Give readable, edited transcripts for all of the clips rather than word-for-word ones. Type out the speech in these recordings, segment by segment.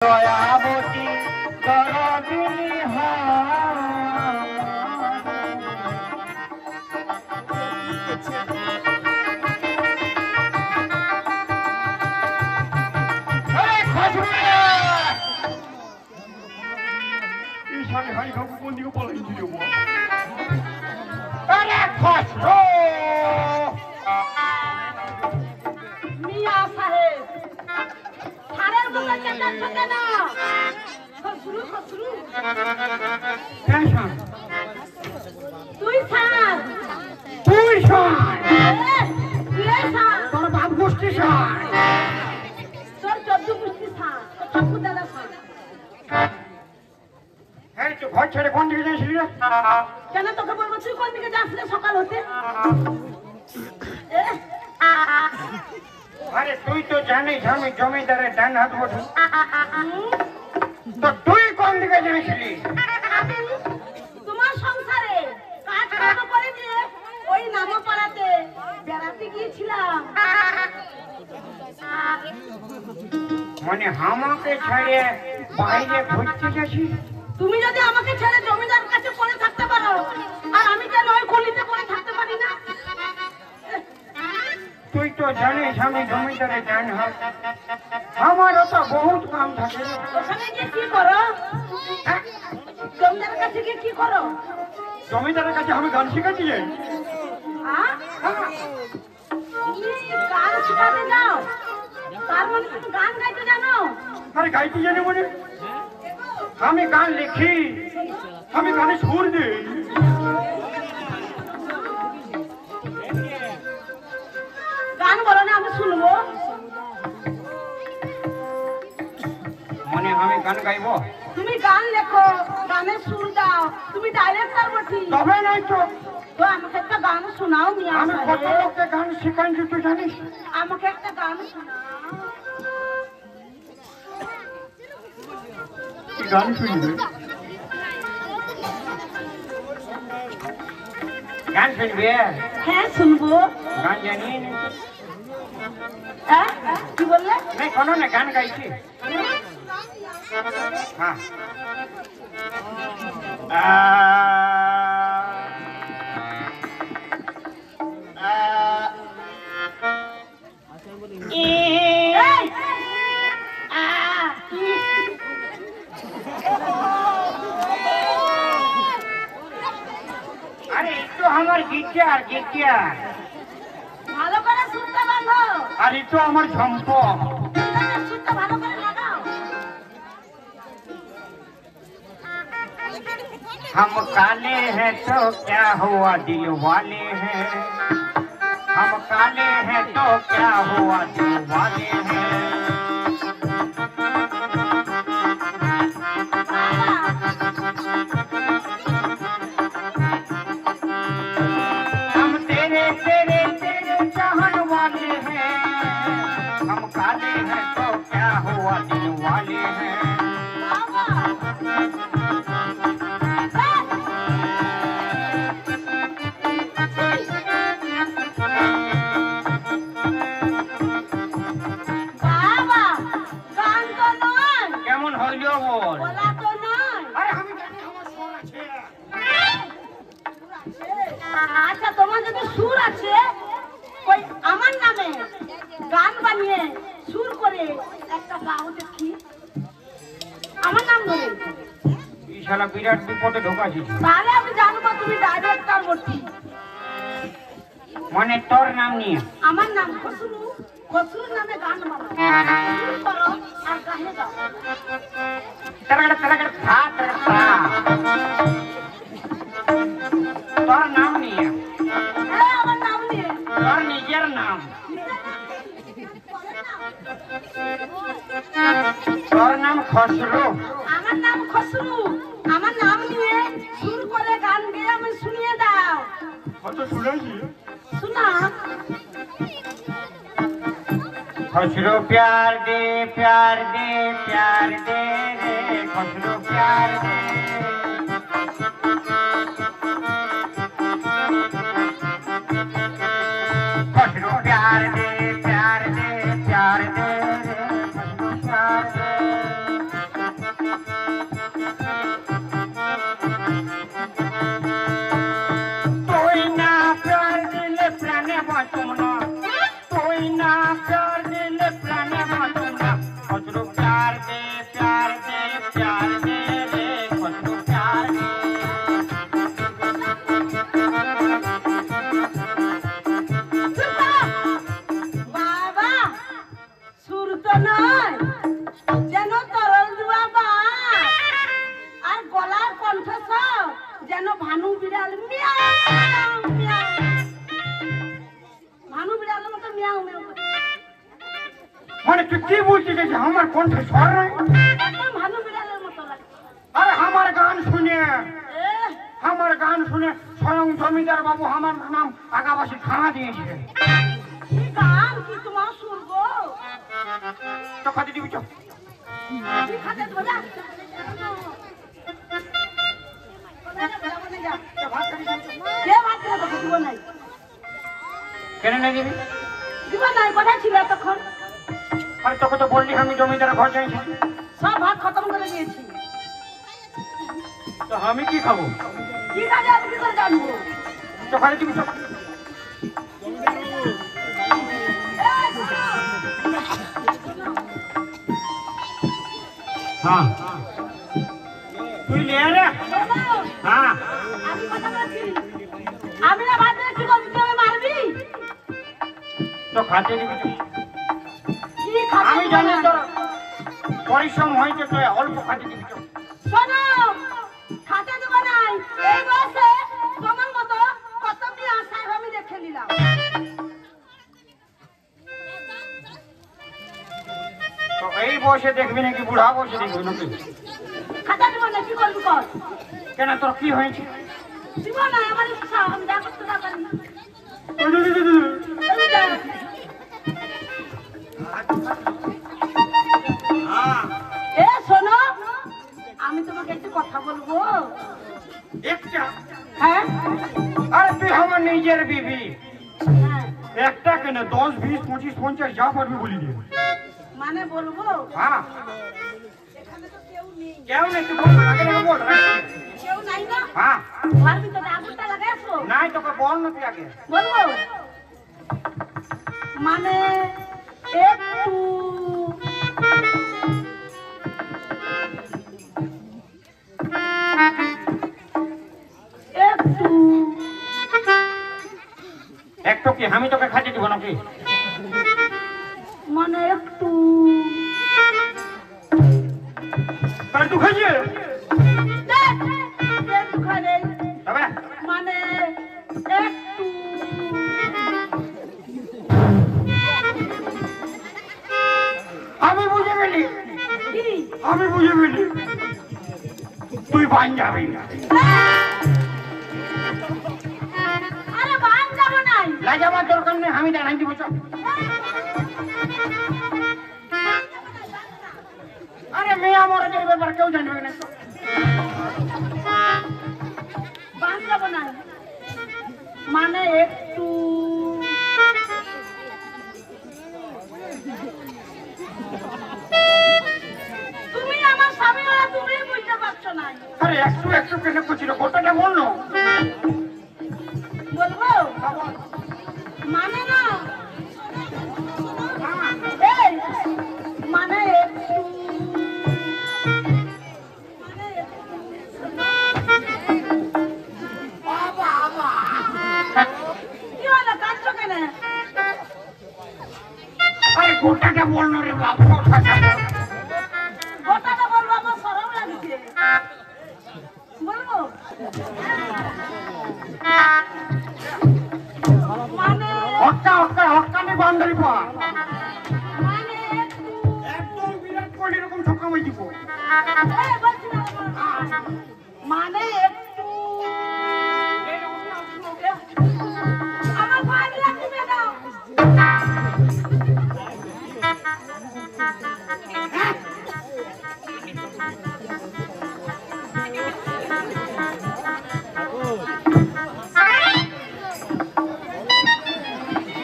দয়াবতী দরদিনী ঈশানে high খাবো কোন দিকে পলাইছি রে মা আরে খসরো মিয়া সাহেব ছাড়ের মতো চেঁচাচ্ছ কেন? খসরু খসরু টেনশন তুই ছাড় তুই শোন তুই ছাড় তোর বাপ গোষ্ঠী শোন তোর চোদ্দ গোষ্ঠী ছাড় তোর ঠাকুর দাদা ছাড় হ্যাঁ তুই ঘর ছেড়ে কোন দিকে যাচ্ছিলি রে কেন তোকে বলবো তুই কোন দিকে যাচ্ছিলে সকাল হতে? আরে তুই তো জানিস আমি জমিদারের ডান হাত বসে তো তুই কোন দিকে যাচ্ছিলি তোমার সংসারে কাজ কর্ম করে দিয়ে ওই নামো পাড়াতে বেড়াতে গিয়েছিলাম। মানে আমাকে ছেড়ে বাইরে ঘুরতে গেছি তুমি যদি আমাকে ছেড়ে জমিদার কাছে পড়ে থাকতে পারো আর আমি কেন ওই গলিতে পড়ে থাকতে পারি না? তুই তো জানিস আমি জমিদারের ডান হাত আমারও তো বহুত কাম থাকে ওখানে গিয়ে কি করো? হ্যাঁ? জমিদারের কাছে গিয়ে কি করো? জমিদারের কাছে আমি গান শিখাচ্ছি যে হ্যাঁ? তুমি গান শিখাতে যাও? তার মানে তুমি গান গাইতে জানো? আরে গাইতে জানি মানে আমি গান লিখি আমি গানে সুর দিই গান বলো না, আমি শুনবো। মানে আমি গান গাইবো তুমি গান লেখো, গানের সুর দাও, তুমি ডাইরেক্টর বটি। তবে নাই তো তো আমাকে একটা গান শোনাও মিয়া আমি কত সাহেব। লোককে গান শিখাইছি তুই জানিস আমাকে একটা গান শোনাও। তুই গান শুনবি গান শুনবি হ্যাঁ শুনবো। গান জানি হ্যাঁ কি বললে? নাই কোনো না গান গাইছি হ্যাঁ এই! আরে একটু আমার গিটার গিটার ভালো করে সুরটা বাঁধো। আর একটু আমার ঝম্প সুরটা ভালো করে লাগাও। हम काले हैं तो क्या हुआ दिल वाले हैं हम काले हैं तो क्या हुआ दिल वाले हैं हम तेरे तेरे तेरे चाहन वाले हैं हम काले हैं तो क्या हुआ दिल वाले हैं বাবা গান তো নয়, কেমন হইল বল বলা তো নয়। আরে আমি জানি আমার স্বর আছে আচ্ছা তোমার যদি সুর আছে ওই আমার নামে গান বানিয়ে সুর করে একটা গাও দেখি আমার নাম ধরে। এই শালা বিরাট বিপদে ঢোকাছিস তাহলে আমি জানবো তুমি ডাইরেক্টর বলছি। মানে তোর নাম নিয়ে আমার নাম খসরু, খসরুর নামে গান বানাও, সুর করো আর গানে গাও। তেরাগড় তেরাগড় থা তেরাগড় থা তোর নাম নিয়ে হ্যাঁ আমার নাম নিয়ে। তোর নিজের নাম তোর নাম খসরু আমার নাম খসরু, আমার নাম নিয়ে সুর করে গান গেয়ে আমি শুনিয়ে দাও। কত শুনেছি শোনা खसरो प्यार दे रे खसरो प्यार दे खसरो प्यार दे रे खसरो प्यार दे कोई ना प्यार दिल प्राणे बातुम ना कोई ना प्यार दिल प्राणे बातुम ना खुशरू प्यार दे रे खुशरू प्यार दे বাবা সুর তো নয় যেন তরল জুয়া বা আর গলার কণ্ঠস্বর যেন ভানু বিড়াল মিয়াও মিয়াও ভানু বিড়ালের মতো মিয়াও মিয়াও করে। মানে তুই কি বলছিস যে আমার কণ্ঠে স্বর নাই? একদম ভানু বিড়ালের মতো লাগে। আরে আমার গান শুনে এ, স্বয়ং জমিদার বাবু আমার নাম আগাবাসী খানা দিয়েছে। কি গান কি তোমার সুর গো? তো খাতে দিবি চো কি খাতে দেবো যা। কে ভাত দেবে তোকে দিব নাই? কেন না দিবি? দিব নাই কোথায় ছিল তখন? আরে তোকে তো বললি আমি জমিদার ঘর যাইছি। সব ভাত খতম করে দিয়েছি। তো আমি কি খাবো? কি কাজে আমি কি করে জানবো? তো খাতে দিবি চো। হ্যাঁ তুই লে রে। হ্যাঁ আমি কথা বলছি। আমি না ভাত দিয়ে কি করবি? তুই আমায় মারবি? তো খাতে দিবি চো। কি খাতে আমি দিব জানি না? তোর পরিশ্রম হয়েছে তো অল্প খাতে দিবি চো। শোনো, খাতে দেব নাই। এই বয়সে তোমার মতো কত মেয়ে আশায় আমি দেখে নিলাম। তো এই বয়সে দেখবি নাকি বুড়া বয়সে দেখবি নাকি? খাতে দেব না, কি করবি কর? কেন তোর কি হয়েছে? দিব না, আমার ইচ্ছা, আমি যা করতে না পারি। এ শোনো, আমি তোমাকে একটু কথা বলবো। একটা হ্যাঁ আরে তুই আমার নিজের বিবি, হ্যাঁ, একটা কেন 10, 20, 25, 50 যা পারবি বলি দে। মানে বলবো। হ্যাঁ এখানে তো কেউ নেই। কেউ নেই, তুই বল আগে আগে বল। কেউ নাই না? হ্যাঁ ঘর ভিতরে আগুনটা লাগাই আসবো? নাই তোকে বল না তুই আগে। বলবো মানে একটু একটু একটু কি আমি তোকে খাইতে দিব নাকি? মানে একটু তাহলে তুই খাইছিস একটু খাবে তবে মানে একটু আমি বুঝে গেলি, কি আমি বুঝে গেলি তুই বান যাবি না। আরে বান যাবো নাই। লাজাবার দরকার নেই, আমি জানাই দিব চল। আরে মেয়ে আমার এই ব্যাপার কেউ জানবে না। বান যাবো নাই মানে একটু তুমি আমার স্বামী হলে তুমি বুঝতে পারছো না। আরে একটু একটু কেন করছিল কথাটা বললো বলবো মানে না এই মানে একটু মানে কি হলো কাঁদছো কেন? আরে গোটাটা বললো রে বাবু। গোটাটা বলবো, আমার সরম লাগছে। বলবো মানে হক্কা হক্কা হক্কানি বান্দারি পা মানে একটু একদম বিরাট কোহলি এরকম ছক্কা মাই দিব। এই বলছি না, মানে একটু আমার পানি লাগবে না।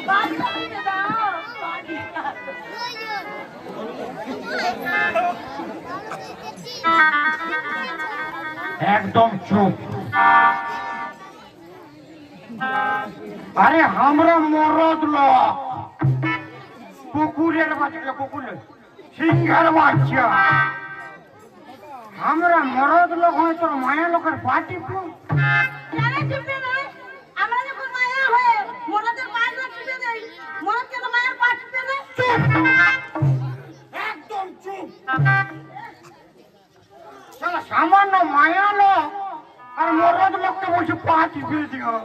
পানি লাগবে না, পানি লাগবে। एकदम चुप। अरे हमरा मरद लोग कुकुरेर बाच्चा कुकुर सिंहेर बाच्चा हमरा मरद लोग হয় তোর মায়া লোকের পাটি পো কেন টিপে না আমরা যখন মায়া হয়ে মরদের পা না টিপে দেই মরদ কেন মায়ের পা টিপে না একদম চুপ শালা সামান্য মায়া লোক আর মরদ লোককে বসে পা টিপে দিও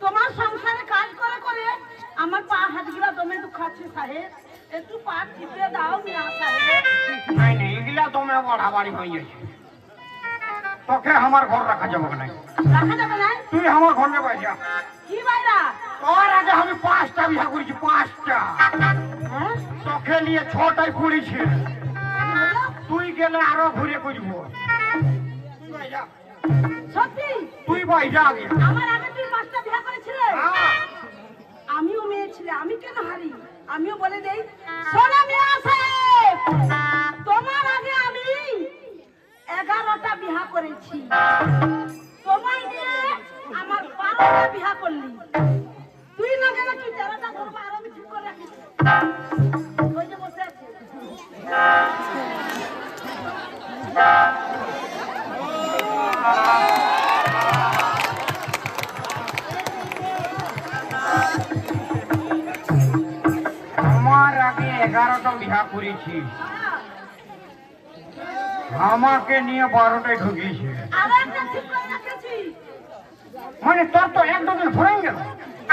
তোমার সংসারে কাজ করে করে আমার পা হাতগুলো দমে দুখাচ্ছে সাহেব একটু পা টিপে দাও মিয়া সাহেব নাই নাই এগুলা দমে বাড়াবাড়ি হয়ে গেছে তোকে আমার ঘর রাখা যাবে না রাখা যাবে না তুই আমার ঘরে বসে যা কি বাইরা তোর আগে আমি 5টা বিয়া করেছি 5টা হ্যাঁ তোকে নিয়ে 6টাই করেছি তুই গেলে আরো ঘুরে করব তুই ভাই যা সত্যি তুই ভাই যা আগে আমার আগে তুই 5টা বিয়ে করেছিলে হ্যাঁ। আমিও মেয়ে ছিলে আমি কেন হারি আমিও বলে দেই সোনা মিয়া সাহেব তোমার আগে আমি 11টা বিয়ে করেছি তোমার নিয়ে আমার 12টা বিয়ে করলি তুই না গেলে তুই 13টা ধরবা আর আমি ঠিক করে রাখিস ওই যে বসে আছে আমার আগে 11টা বিয়া করেছি আমাকে নিয়ে 12টায় ঢুকিয়েছে আর একটা ঠিক করে রাখেছি মানে তোর তো এক ডজন ফুরাই গেল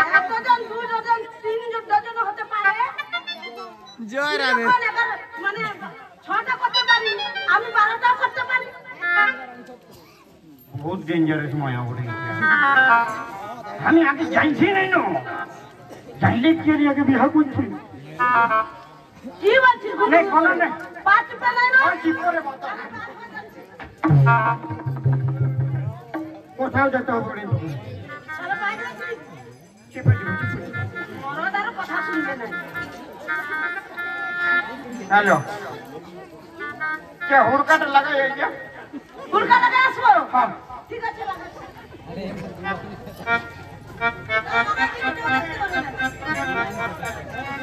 1 ডজন 2 ডজন 3 ডজন হতে পারে জয় রাধে মানে 6টা করতে পারি আমি 12টা করতে পারি বহুত ডেঞ্জারাস মায়া উঠে গেছে আমি আগে জানছি নাই না জানলে কি আগে বিয়া করছি কি বলছিস নেই কোনো নেই পাঁচ পেলে না আর কি করে বাতা কোথাও যেতে হবে না সারা বাইরে তুই চেপে দিব মরদার কথা শুনবে না হ্যালো কে হুড়কাটা লাগাই এই যে ফুলকা লাগে আসবো হ্যাঁ ঠিক আছে লাগাচ্ছি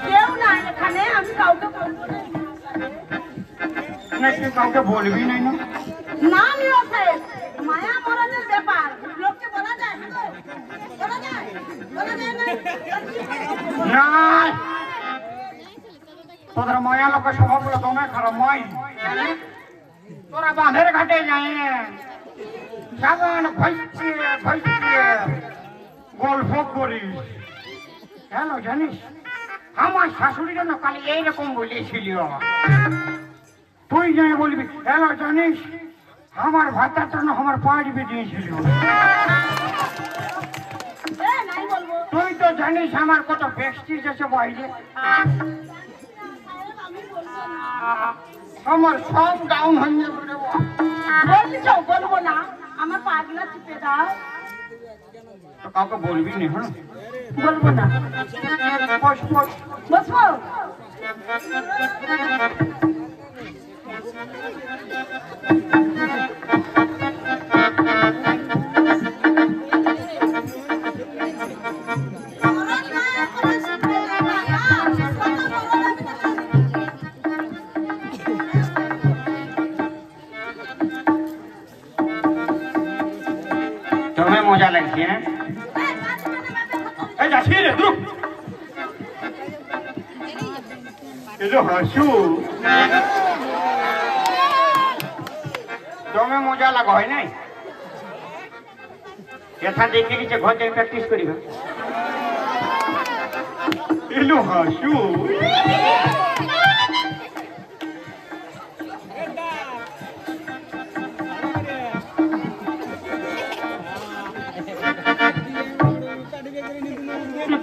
কেউ না এখানে আমি কাউকে বলবো না না তুই কাউকে বলবি নাই না না নিও সাহেব মায়া মরদের ব্যাপার লোককে বলা যায় না তো? বলা যায় না না তোদের মায়া লোকের স্বভাবগুলো দমে খারাপ মাই তোরা বাঁধের ঘাটে যায় সাবান ভাইছিয়ে গল্প করিস কেন জানিস আমার শাশুড়ি জন্য কালি এইরকম বলেছিল তুই যাই বলবি কেন জানিস আমার ভাতার জন্য আমার পাড়ি দিয়েছিল এ নাই বলবো তুই তো জানিস আমার কত প্রেস্টিজ আছে বাইরে সাহেব আমি বলবো না আমার সব ডাউন হয়ে যাবে রে বাবা। বলছো বলবো না আমার পাগলা চিপে দাও তো কাউকে বলবি না হ্যাঁ বলবো না বস বস বসবো तुम्हें मजा लगती है যাচ্ছি রে দ্রুপ এলো হাসু তুমি মজা লাগা হয় নাই এথা দেখে গেছে ঘর যাই প্র্যাকটিস করিবা এলো হাসু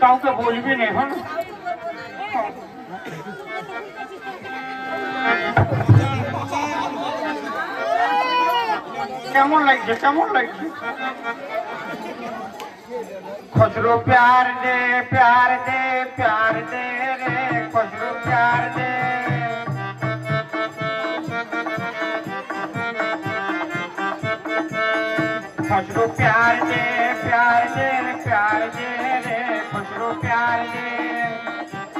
কাউকে বলবি না এখন কেমন লাগছে কেমন লাগছে खुशरू प्यार दे रे खुशरू प्यार दे खुशरू प्यार दे प्यार दे प्यार दे रे खुशरू प्यार दे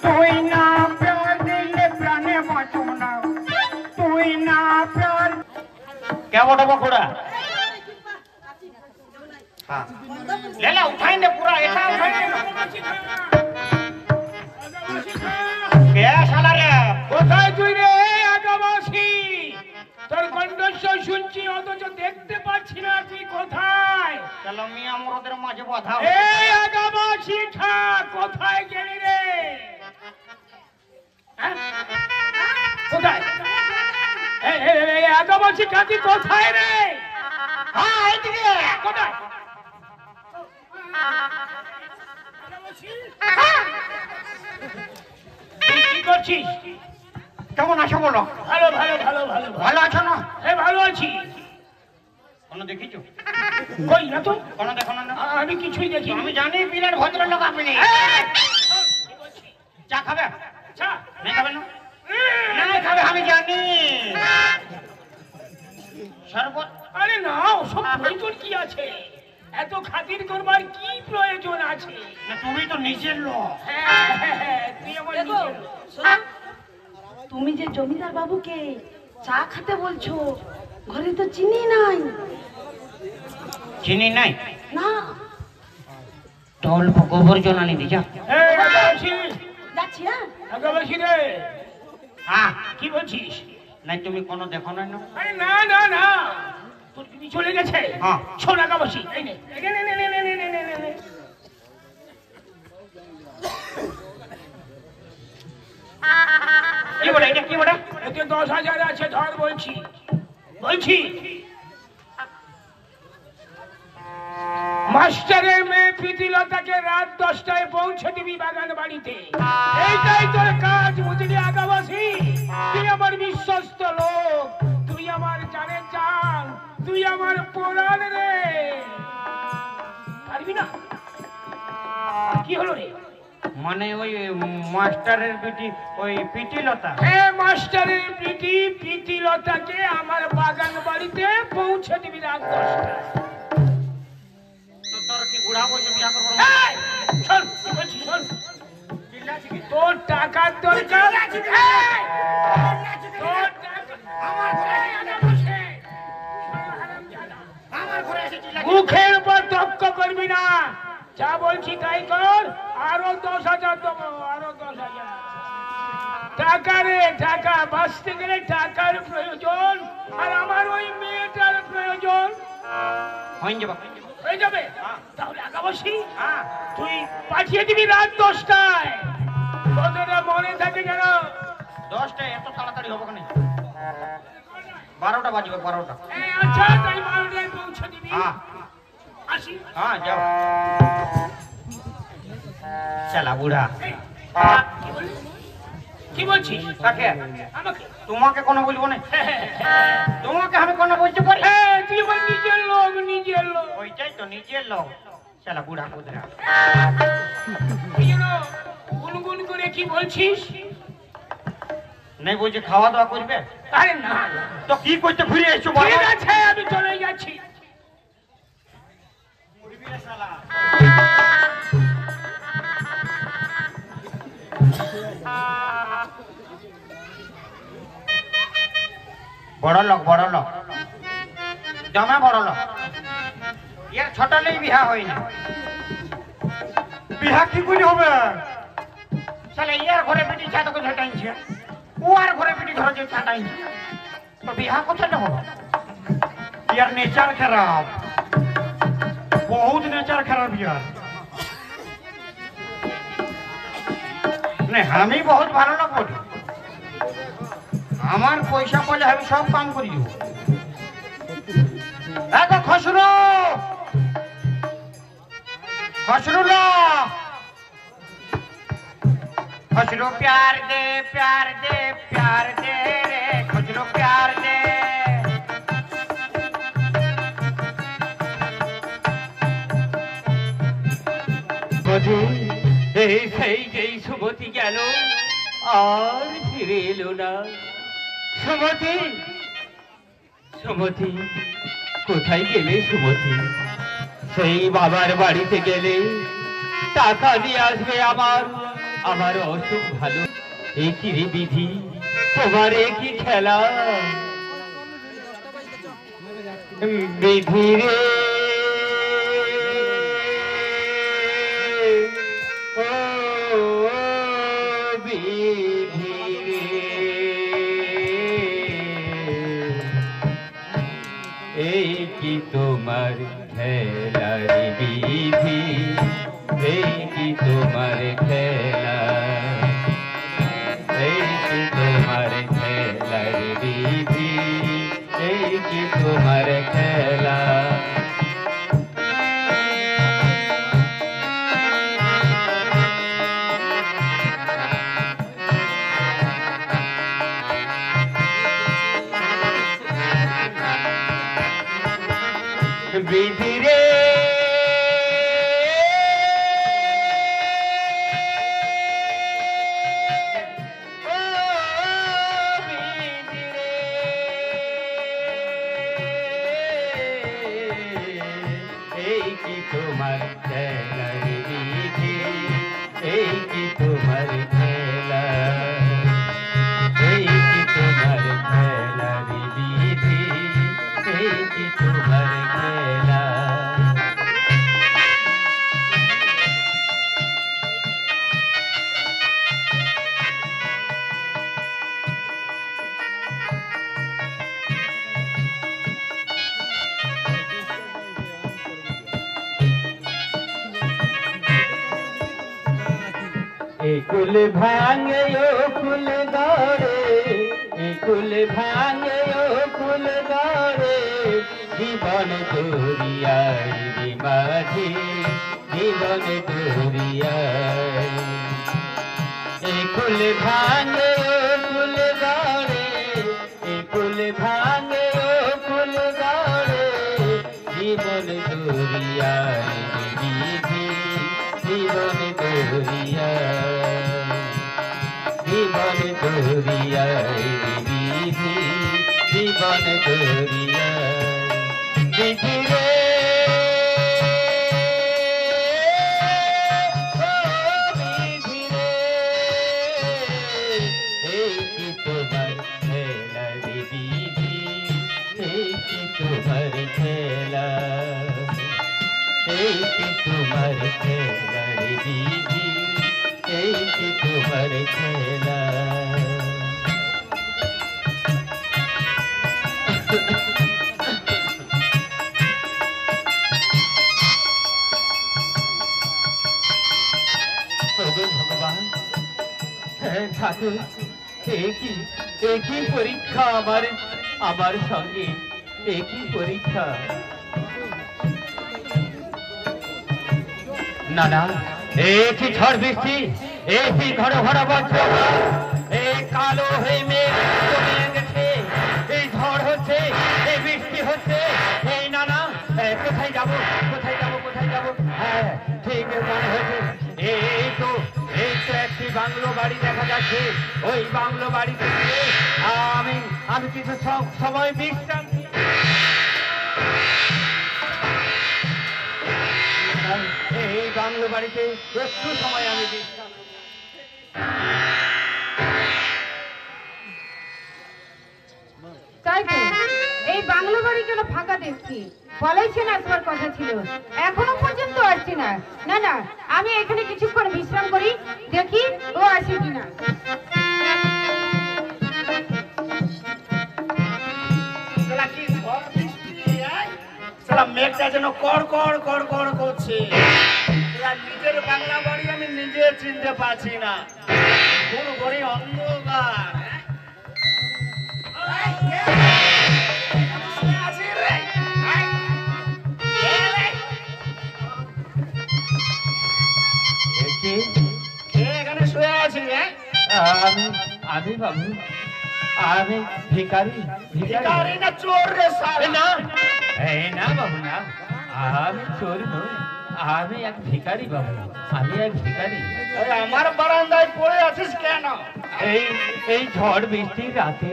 तू ना प्यार दिले प्राणे बाँचू ना तू ना प्यार क्या बोटा बकुड़ा हाँ ले ला उठाएंगे पूरा ऐसा उठाएंगे क्या शाला रे কোথায় তুই রে আগাবাসী তোর কণ্ঠস্বর শুনছি অথচ দেখতে পাচ্ছি না তুই কোথায় चलो मियां मुरदर माঝে বাধা এই আগাবাসী খা কোথায় গেলি রে হ্যাঁ? কোথায় এই আগাবাসী খা তুই কোথায় রে হ্যাঁ এইদিকে কোথায় তুই কি করছিস কেমন আছো বলো ভালো ভালো ভালো ভালো ভালো আছো না হ্যাঁ ভালো আছি কোনো দেখিছো কই না তো কোনো দেখো না আমি কিছুই দেখি আমি জানি বিরাট ভদ্রলোক আপনি চা খাবে আচ্ছা नहीं খাবে না नहीं খাবে আমি জানি শরবত আরে না ওসব প্রয়োজন কি আছে এত খাতির করবার কি প্রয়োজন আছে না তুমি তো নিজের লোক হ্যাঁ, তুই আমার দেখো নিজের লোক। শোনো তুমি যে জমিদার বাবুকে চা খেতে বলছো ঘরে তো চিনি নাই চিনি নাই না তো অল্প গোবর জনানি দি যা এই আগাবাসী, যাচ্ছি হ্যাঁ আগাবাসী রে হ্যাঁ কি বলছিস নাই তুমি কোনো দেখো না আরে না না না তোর কি চলে গেছে হ্যাঁ। শোন আগাবাসী এই নে এই নে, নে, নে, নে, নে, নে, নে, নে, নে। কি বলে এটা কি বলে এতে 10,000 আছে ধর বলছি বলছি মাস্টারের মেয়ে প্রীতিলতাকে রাত 10টায় পৌঁছে দিবি বাগান বাড়িতে এইটাই তোর কাজ বুঝলি আগাবাসী তুই আমার বিশ্বস্ত লোক তুই আমার জানের জান তুই আমার পোড়ান রে পারবি না কি হলো রে মানে ওই মাস্টারের বিটি ওই পিটিলতা মাস্টারের প্রীতিলতাকে আমার বাগান বাড়িতে পৌঁছে দিবি রাত 10টায় তো তোর কি বুড়া বসে বিয়া করবো এই, শোন, কি বলছিস, শোন। তোর টাকার দরকার এই, তোর টাকা- আমার ঘরে বসে। আমার ঘরে এসে চিল্লা মুখের উপর তর্ক করবি না যা বলছি তাই কর আরো 10,000 দেবো আরো 10,000 টাকা রে টাকা বাঁচতে গেলে টাকার প্রয়োজন আর আমার ওই মেয়েটার প্রয়োজন হয়ে যাবা হয়ে যাবে তাহলে আগাবাসী হ্যাঁ তুই পাঠিয়ে দিবি রাত 10টায় কথাটা মনে থাকে যেন 10টা এত তাড়াতাড়ি হবে কেন 12টা বাজবে 12টা আচ্ছা তাই 12টায় পৌঁছে দিবি হ্যাঁ আসি হ্যাঁ যাও চলা বুড়া এই, কি বললি? কি বলছিস কাকে আমাকে তোমাকে কোনো বলবো না তোমাকে আমি কোনো বলতে পারি তুই আমার নিজের লোক নিজের লোক ওইটাই তো নিজের লোক চলা বুড়া কুদরা এই জন্য গুনগুন করে কি বলছিস নেই বলছে খাওয়া দাওয়া করবে আরে না তো কি করতে ঘুরে এসছো ঠিক আছে আমি চলে যাচ্ছি বড় লোক জমা বড় লোক ইয়ার ছোট লেই বিহা হয় না বিহা কি করে হবে চলে ইয়ার ঘরে বেটি ছাতকে ঝটাইছে ওর ঘরে বেটি ঘরে যে ছাটাইছে তো বিহা কোথায় হবে ইয়ার নেচার খারাপ বহুত নেচার খারাপ ইয়ার না আমি বহুত ভালো লোক বলি আমার পয়সা পেলে আমি সব কাম করি দিব এগো খসরু খসরু লো খসরু প্যার দে প্যার দে প্যার দে রে খসরু প্যার দে বধু এই সেই যেই সুবতী গেল আর ফিরে এলো না। সুমতি, সুমতি, কোথায় গেলে সুমতি? সেই বাবার বাড়িতে গেলে টাকা নিয়ে আসবে আমার, আমার অসুখ ভালো। এ কি রে বিধি, তোমার এ কি খেলা? বিধি রে, ও বিধি রে, এই কি তোমার খেলা রে বিধি, এই কি তোমার খেলা, এই কি তোমার খেলা রে বিধি, এই কি তোমার খেলা। বিধি রে, তোমার খেলা রে বিধি, এই কি তোমার খেলা, এই কি তোমার খেলা রে বিধি, এই কি তোমার খেলা। कुल भांगे ओ कुल गौरे, कुल भांगे ओ कुल गौरे, जीवन दूरियाई माझी, जीवन दूरियाई। कुल भांगे ओ कुल गौरे, कुल भांगे ओ कुल गौरे, जीवन दूरियाई बीधी, जीवन दूरियाई, জীবন দরিয়ায় বিধি, জীবন দরিয়ায় বিধি রে, ও বিধি রে, এই কি তোমার খেলা রে বিধি, এই কি তোমার খেলা, এই কি তোমার খেলা রে বিধি, এই কি তোমার খেলা। ভগবান, ঠাকুর, একই পরীক্ষা আমার, আমার সঙ্গে একই পরীক্ষা। না না, একই ঝড় বৃষ্টি, একই ঘন ঘন বজ্র, এই কালো হয়ে মেঘ জমিয়ে গেছে, এই ঝড় হচ্ছে, এই বৃষ্টি হচ্ছে, এই না না, কোথায় যাবো, কোথায় যাবো, কোথায় যাবো? হ্যাঁ ঠিক মনে হয়েছে, এই তো একটি বাংলো বাড়ি দেখা যাচ্ছে। ওই বাংলো বাড়িতে গিয়ে আমি কিছু সময় বিশ্রাম, এই বাংলো বাড়িতে একটু সময় আমি বিশ্রাম। তাই তো, এই বাংলো বাড়ি কেন ফাঁকা দেখছি? বলেছেন আসবার কথা ছিল, এখনো পর্যন্ত আসছে না। না না, আমি এখানে কিছুক্ষণ বিশ্রাম করি, দেখি ও আসে কিনা। মেঘটা যেন কড় কড় কড় কড় করছে। নিজের বাংলা বাড়ি আমি নিজে চিনতে পারছি না, কোন ঘরে অন্ধকার। এখানে শুয়ে আছি। আমি বাবু, আমি ভিখারি। ভিখারি না চোর রে সালা? না না বাবু, না, আমি চোর নই, আমি এক ভিখারি বাবু, আমি এক ভিখারি। আমার বারান্দায় পড়ে আছিস কেন? এই এই ঝড় বৃষ্টির রাতে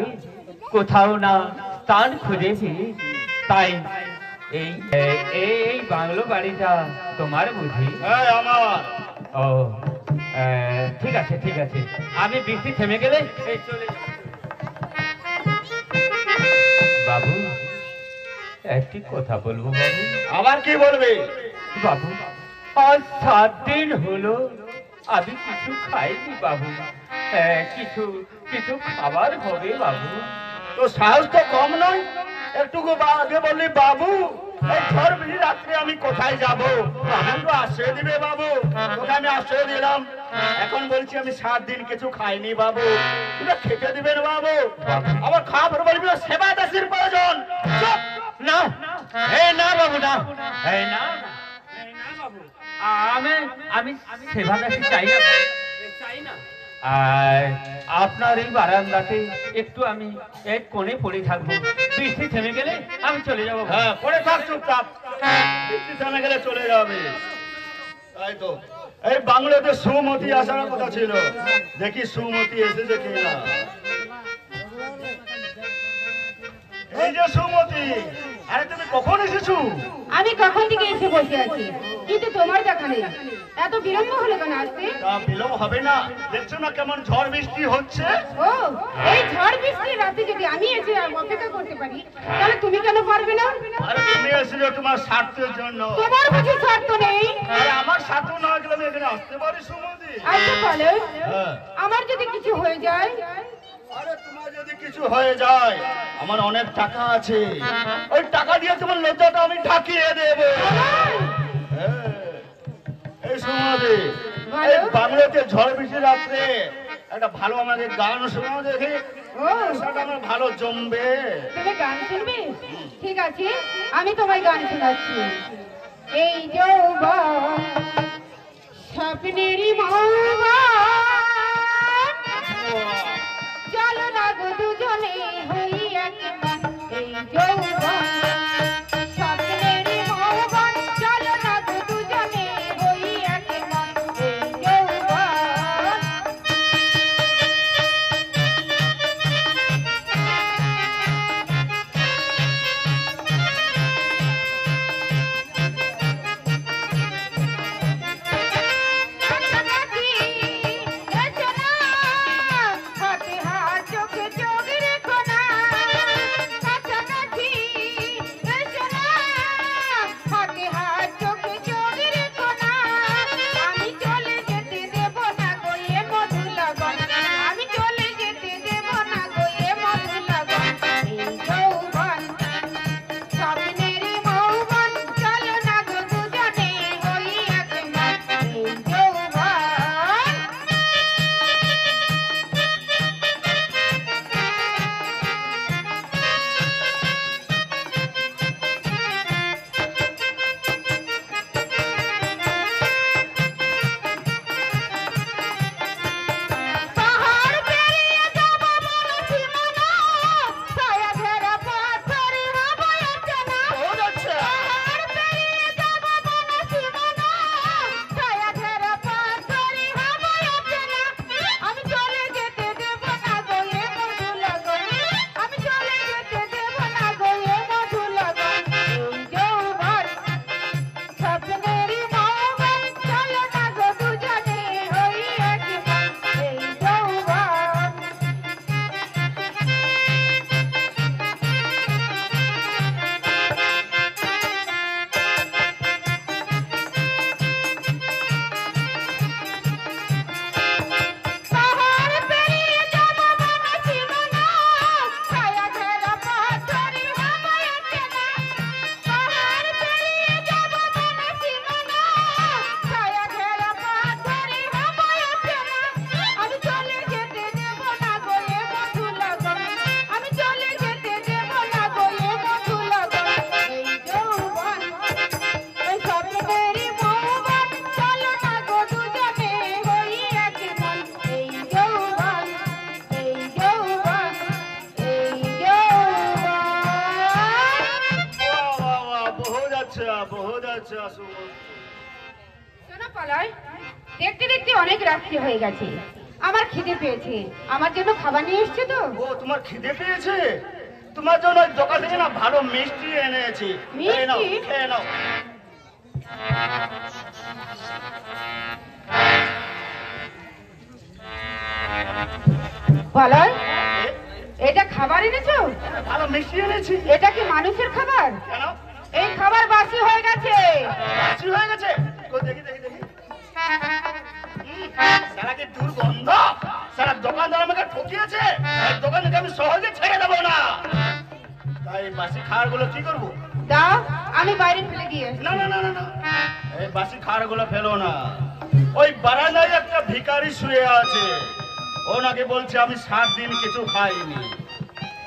কোথাও না স্থান খুঁজেছি, তাই এই এই বাংলো বাড়িটা তোমার বুঝি? হ্যাঁ আমার। ও ঠিক আছে ঠিক আছে, আমি বৃষ্টি থেমে গেলে এই চলে যাব। বাবু একটি কথা বলবো বাবু। আবার কি বলবে? বাবু আজ 7 দিন হলো আমি কিছু খাইনি বাবু, কিছু কিছু খাবার হবে বাবু। তো সাহস তো কম নয়, একটুকু আগে বললি বাবু এই ঝড় বৃষ্টি রাত্রে আমি কোথায় যাব? বাবু তো আশ্রয় দিবে বাবু, তোকে আমি আশ্রয় দিলাম। এখন বলছি আমি 7 দিন কিছু খাইনি বাবু, তুই খেতে দিবেন বাবু? আবার খাবার বলবি সেবা দাসির প্রয়োজন। চুপ! না এই না বাবু, না এই না বাবু, আমি আমি সেবাদাসী চাই না, চাই না। আর আপনার এই বারান্দাতে একটু আমি এক কোণে পড়ে থাকবো, বৃষ্টি থেমে গেলে আমি চলে যাবো। হ্যাঁ পড়ে থাক চুপচাপ, বৃষ্টি থেমে গেলে চলে যাবে। তাই তো এই বাংলাতে সুমতি আসার কথা ছিল, দেখি সুমতি এসেছে কিনা। এই যে সুমতি, আরে তুমি কখন এসেছো? আমি কখন থেকে এসে বসে আছি, কিন্তু তোমার দেখা নেই। এত বিলম্ব হলো কেন আসতে? তা বিলম্ব হবে না, দেখছো না কেমন ঝড় বৃষ্টি হচ্ছে? ও এই ঝড় বৃষ্টির রাতে যদি আমি এসে অপেক্ষা করতে পারি, তাহলে তুমি কেন পারবে না? আরে তুমি এসেছো তোমার স্বার্থের জন্য। তোমার বুঝি স্বার্থ নেই? আরে আমার স্বার্থ না গেলে আমি এখানে আসতে পারি সুমতি? আচ্ছা বলো, হ্যাঁ। আমার যদি কিছু হয়ে যায়? আরে তোমার যদি কিছু হয়ে যায়, আমার অনেক টাকা আছে, ওই টাকা দিয়ে তোমার লজ্জাটা আমি ঢাকিয়ে দেব। হ্যাঁ। এই সুমতি, এই বাংলাতে ঝড় বৃষ্টি রাত্রে একটা ভালো আমাকে গান শোনাও দেখি, ও সেটা আমার ভালো জমবে। তুমি গান শুনবে? ঠিক আছে, আমি তোমায় গান শোনাচ্ছি। এই যৌবন স্বপ্নেরই মৌবন, চলো না গো দুজনে হই একমন। এই যৌবন স্বপ্নেরই মৌবন, চলো না গো দুজনে হই একমন। এই যৌবন কাছাকাছি এসো না, হাতে হাত চোখে চোখ রেখো না। কাছাকাছি এসো না, হাতে হাত চোখে চোখ রেখো না। আমি চলে যেতে দেব না গো এ মধু লগন, আমি চলে যেতে দেব না গো এ মধু লগন। এই যৌবন স্বপ্নের মৌবন, চলো না গো দুজনে হই একমন। এই যৌবন পাহাড় পেরিয়ে যাব বলে সীমানা, ছায়া ঘেরা পাথরে হব অচেনা। পাহাড় পেরিয়ে যাব বলে সীমানা, ছায়া ঘেরা পাথরে হব অচেনা। আমি চলে যেতে দেব না গো এ মধু লগন, আমি চলে যেতে দেব না গো এ মধু লগন। এই যৌবন স্বপ্নেরই মৌবন, চলো না গো দুজনে হই একমন। এই যৌবন পাহাড় পেরিয়ে যাব বনে সীমানা, ছায়া ঘেরা পাথরে হব অচেনা। পাহাড় পেরিয়ে যাব বনে সীমানা, ছায়া ঘেরা পাথরে হব অচেনা। আমি চলে যেতে দেব না গো এ মধু লগন, আমি চলে যেতে দেব না গো এ মধু লগন। এই যৌবন ওই স্বপ্নেরই মৌবন, চলো না গো দুজনে হই একমন। এই যৌবন, এই যৌবন, এই যৌবন। বহুত আচ্ছা বহুত আচ্ছা সুমতি। শোনো পলয়, দেখতে দেখতে অনেক রাত্রি হয়ে গেছে, আমার খিদে পেয়েছে, আমার জন্য খাবার নিয়ে এসছে তো। ও তোমার খিদে পেয়েছে? তোমার জন্য ওই দোকান থেকে না ভালো মিষ্টি এনেছি। এই নাও, মিষ্টি? খেয়ে নাও। বলাই, এটা খাবার এনেছো? ভালো মিষ্টি এনেছি। এটা কি মানুষের খাবার? কেন? এই খাবার বাসি হয়ে গেছে। বাসি হয়ে গেছে? কই দেখি দেখি দেখি। সারা কি দুর্গন্ধ! সারা দোকানদার আমাকে ঠকিয়েছে। এই দোকান থেকে আমি সহজে ছেড়ে দেবো না। তাই বাসি খাবারগুলো কি করবো? দাও, আমি বাইরে ফেলে দিয়ে আসছি। না না না না না, এই বাসি খাবারগুলো ফেলো না। ওই বারান্দায় একটা ভিখারি শুয়ে আছে, ও নাকি বলছে আমি 7 দিন কিছু খাইনি।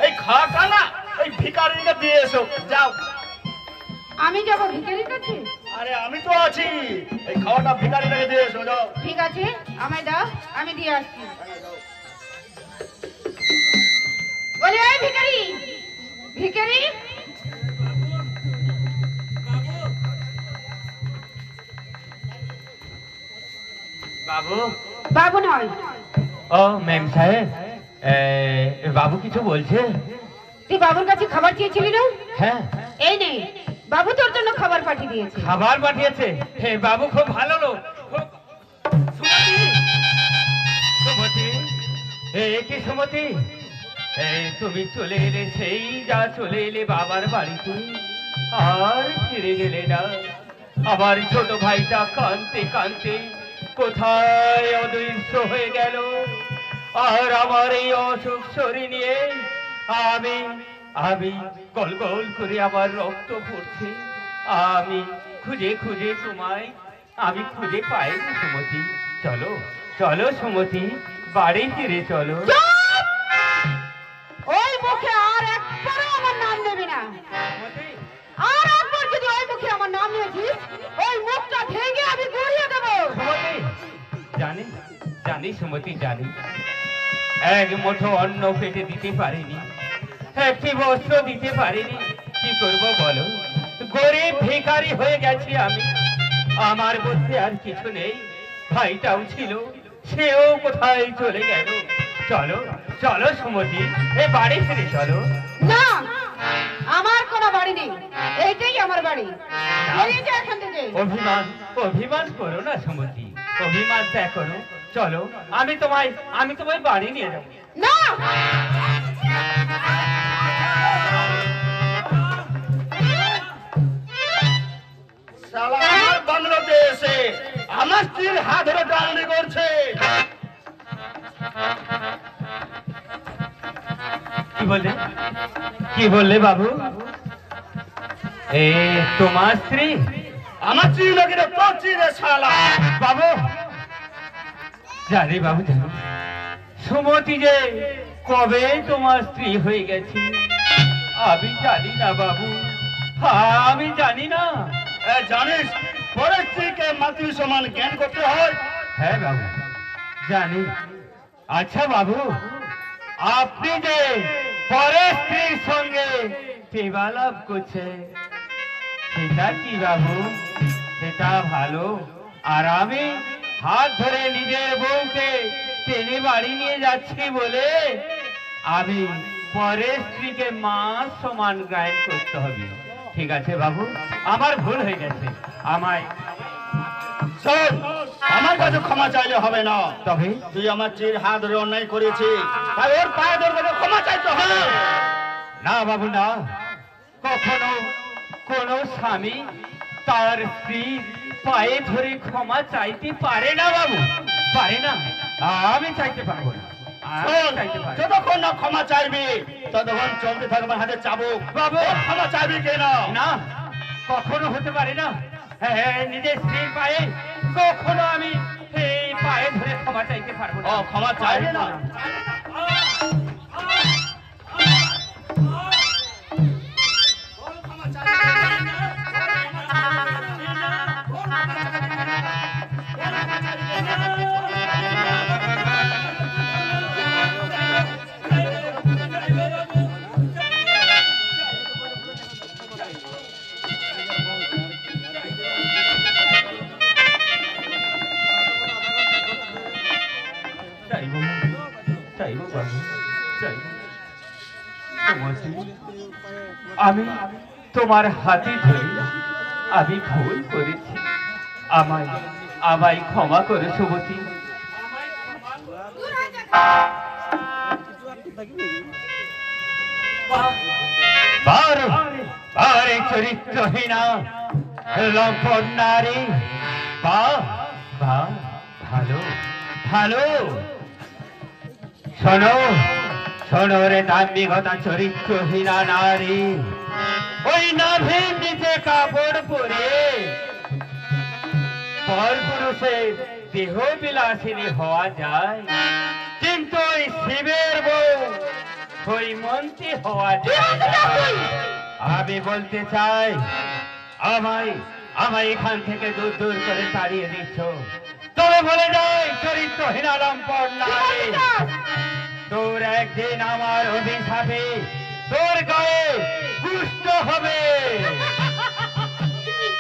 এই খাওয়াটা না ওই ভিখারিকে দিয়ে এসো, যাও। আমি যাবো ভিখারির কাছে? আরে আমি তো আছি, এই খাওয়াটা ভিখারিকে দিয়ে এসো, যাও। ঠিক আছে, আমায় দাও, আমি দিয়ে আসছি। বলি, এই ভিখারি, ভিখারি, বাবু। বাবু নয়। ও ম্যাম সাহেব, বাবু কিছু বলছে? তুই বাবুর কাছে খাবার চেয়েছিলি না? হ্যাঁ। এই নে, বাবু তোর জন্য খাবার পাঠিয়ে দিয়েছে। খাবার পাঠিয়েছে? হে বাবু খুব ভালো লোক। সুমতি, সুমতি, কি সুমতি, তুমি চলে এলে, সেই যা চলে এলে বাবার বাড়িতে, আর ফিরে গেলে না। আমার ছোট ভাইটা কাঁদতে কাঁদতে কোথায় অদৃশ্য হয়ে গেল। আর আমার এই অসুখ শরীর নিয়ে আমি আমি গল গল করে আমার রক্ত পড়ছে। আমি খুঁজে খুঁজে তোমায় আমি খুঁজে পাইনি সুমতি। চলো চলো সুমতি, বাড়ি ফিরে চলো। ওই মুখে আর একবারও আমার নাম নেবে না। সুমতি, আর একবার যদি ওই মুখে আমার নাম নিয়েছিস, ওই মুখটা ভেঙে আমি গড়িয়ে দেবো। সুমতি, জানি জানি সুমতি, জানি এক মুঠো অন্ন পেটে দিতে পারিনি, একটি বস্ত্র দিতে পারিনি। কি করব বলো, গরিব ভিখারি হয়ে গেছি আমি। আমার মধ্যে আর কিছু নেই। ভাইটাও ছিল, সেও কোথায় চলে গেল। চলো চলো সুমতি, এ বাড়ি ফিরে চলো। না, আমার কোনো বাড়ি নেই, এইটাই আমার বাড়ি। বেরিয়ে যা এখান থেকে। অভিমান অভিমান করো না সুমতি, অভিমান ত্যাগ করো। চলো, আমি তোমায় বাড়ি নিয়ে যাবো। না, শালা আমার বাংলোতে এসে আমার স্ত্রীর হাত ধরে টানাটানি করছে। কি বললে বাবু? তোমার স্ত্রী? আমার স্ত্রী নাকি রে, তোর স্ত্রী রে শালা। বাবু জানি, বাবু জানি, সুমতি যে কবে তোমার স্ত্রী হয়ে গেছে আমি জানি না বাবু, আমি জানি না। জানিস পরের স্ত্রীকে মাতৃ সমান জ্ঞান করতে হয়। হ্যাঁ বাবু জানি। আচ্ছা বাবু, আপনি যে পরের স্ত্রীর সঙ্গে সেবা লাভ করছে, সেটা কি বাবু? সেটা ভালো। আর আমি হাত ধরে নিজের বউকে টেনে বাড়ি নিয়ে যাচ্ছি বলে আমি পরের স্ত্রীকে মা সমান গায়ন করতে হবে। ঠিক আছে বাবু, আমার ভুল হয়ে গেছে, আমায় শোন, আমার কাছে ক্ষমা চাইলে হবে না। তবে তুই আমার স্ত্রীর হাত ধরে অন্যায় করেছিস, তাই ওর পায়ে ধরে তোকে ক্ষমা চাইতে হবে। না বাবু না, কখনো কোনো স্বামী তার স্ত্রীর পায়ে ধরে ক্ষমা চাইতে পারে না বাবু, পারে না। আমি চাইতে পারবো না, আমি শোন, চাইতে পারবো না। যতক্ষণ না ক্ষমা চাইবি ততক্ষণ চলতে থাকবে আমার হাতে চাবুক। বাবু, ক্ষমা চাইবি কেন? না, কখনো হতে পারে না। নিজের স্ত্রীর পায়ে কখনো আমি এই পায়ে ধরে ক্ষমা চাইতে পারবো না। ক্ষমা চাইবি না? চাইব চাইব বাবু চাইব। সুমতি, আমি তোমার হাতে ধরি, আমি ভুল করেছি, আমায় আমায় ক্ষমা করে সুমতি। বারে চরিত্রহীনা লম্পট নারী, বাহ বাহ, ভালো ভালো। শোনো শোনো রে দাম্ভিকতা চরিত্রহীনা নারী, ওই নাভির নিচে কাপড় পরে পর পুরুষের দেহ বিলাসিনী হওয়া যায়, কিন্তু ওই শিবের বউ হৈমন্তী হওয়া যায় না। আমি বলতে চাই, আমায় আমায় এখান থেকে দূর দূর করে তাড়িয়ে দিচ্ছ। তবে বলে যাই চরিত্রহীনা লম্পট নারী, তোর একদিন আমার অভিশাপে তোর গায়ে কুষ্ঠ হবে।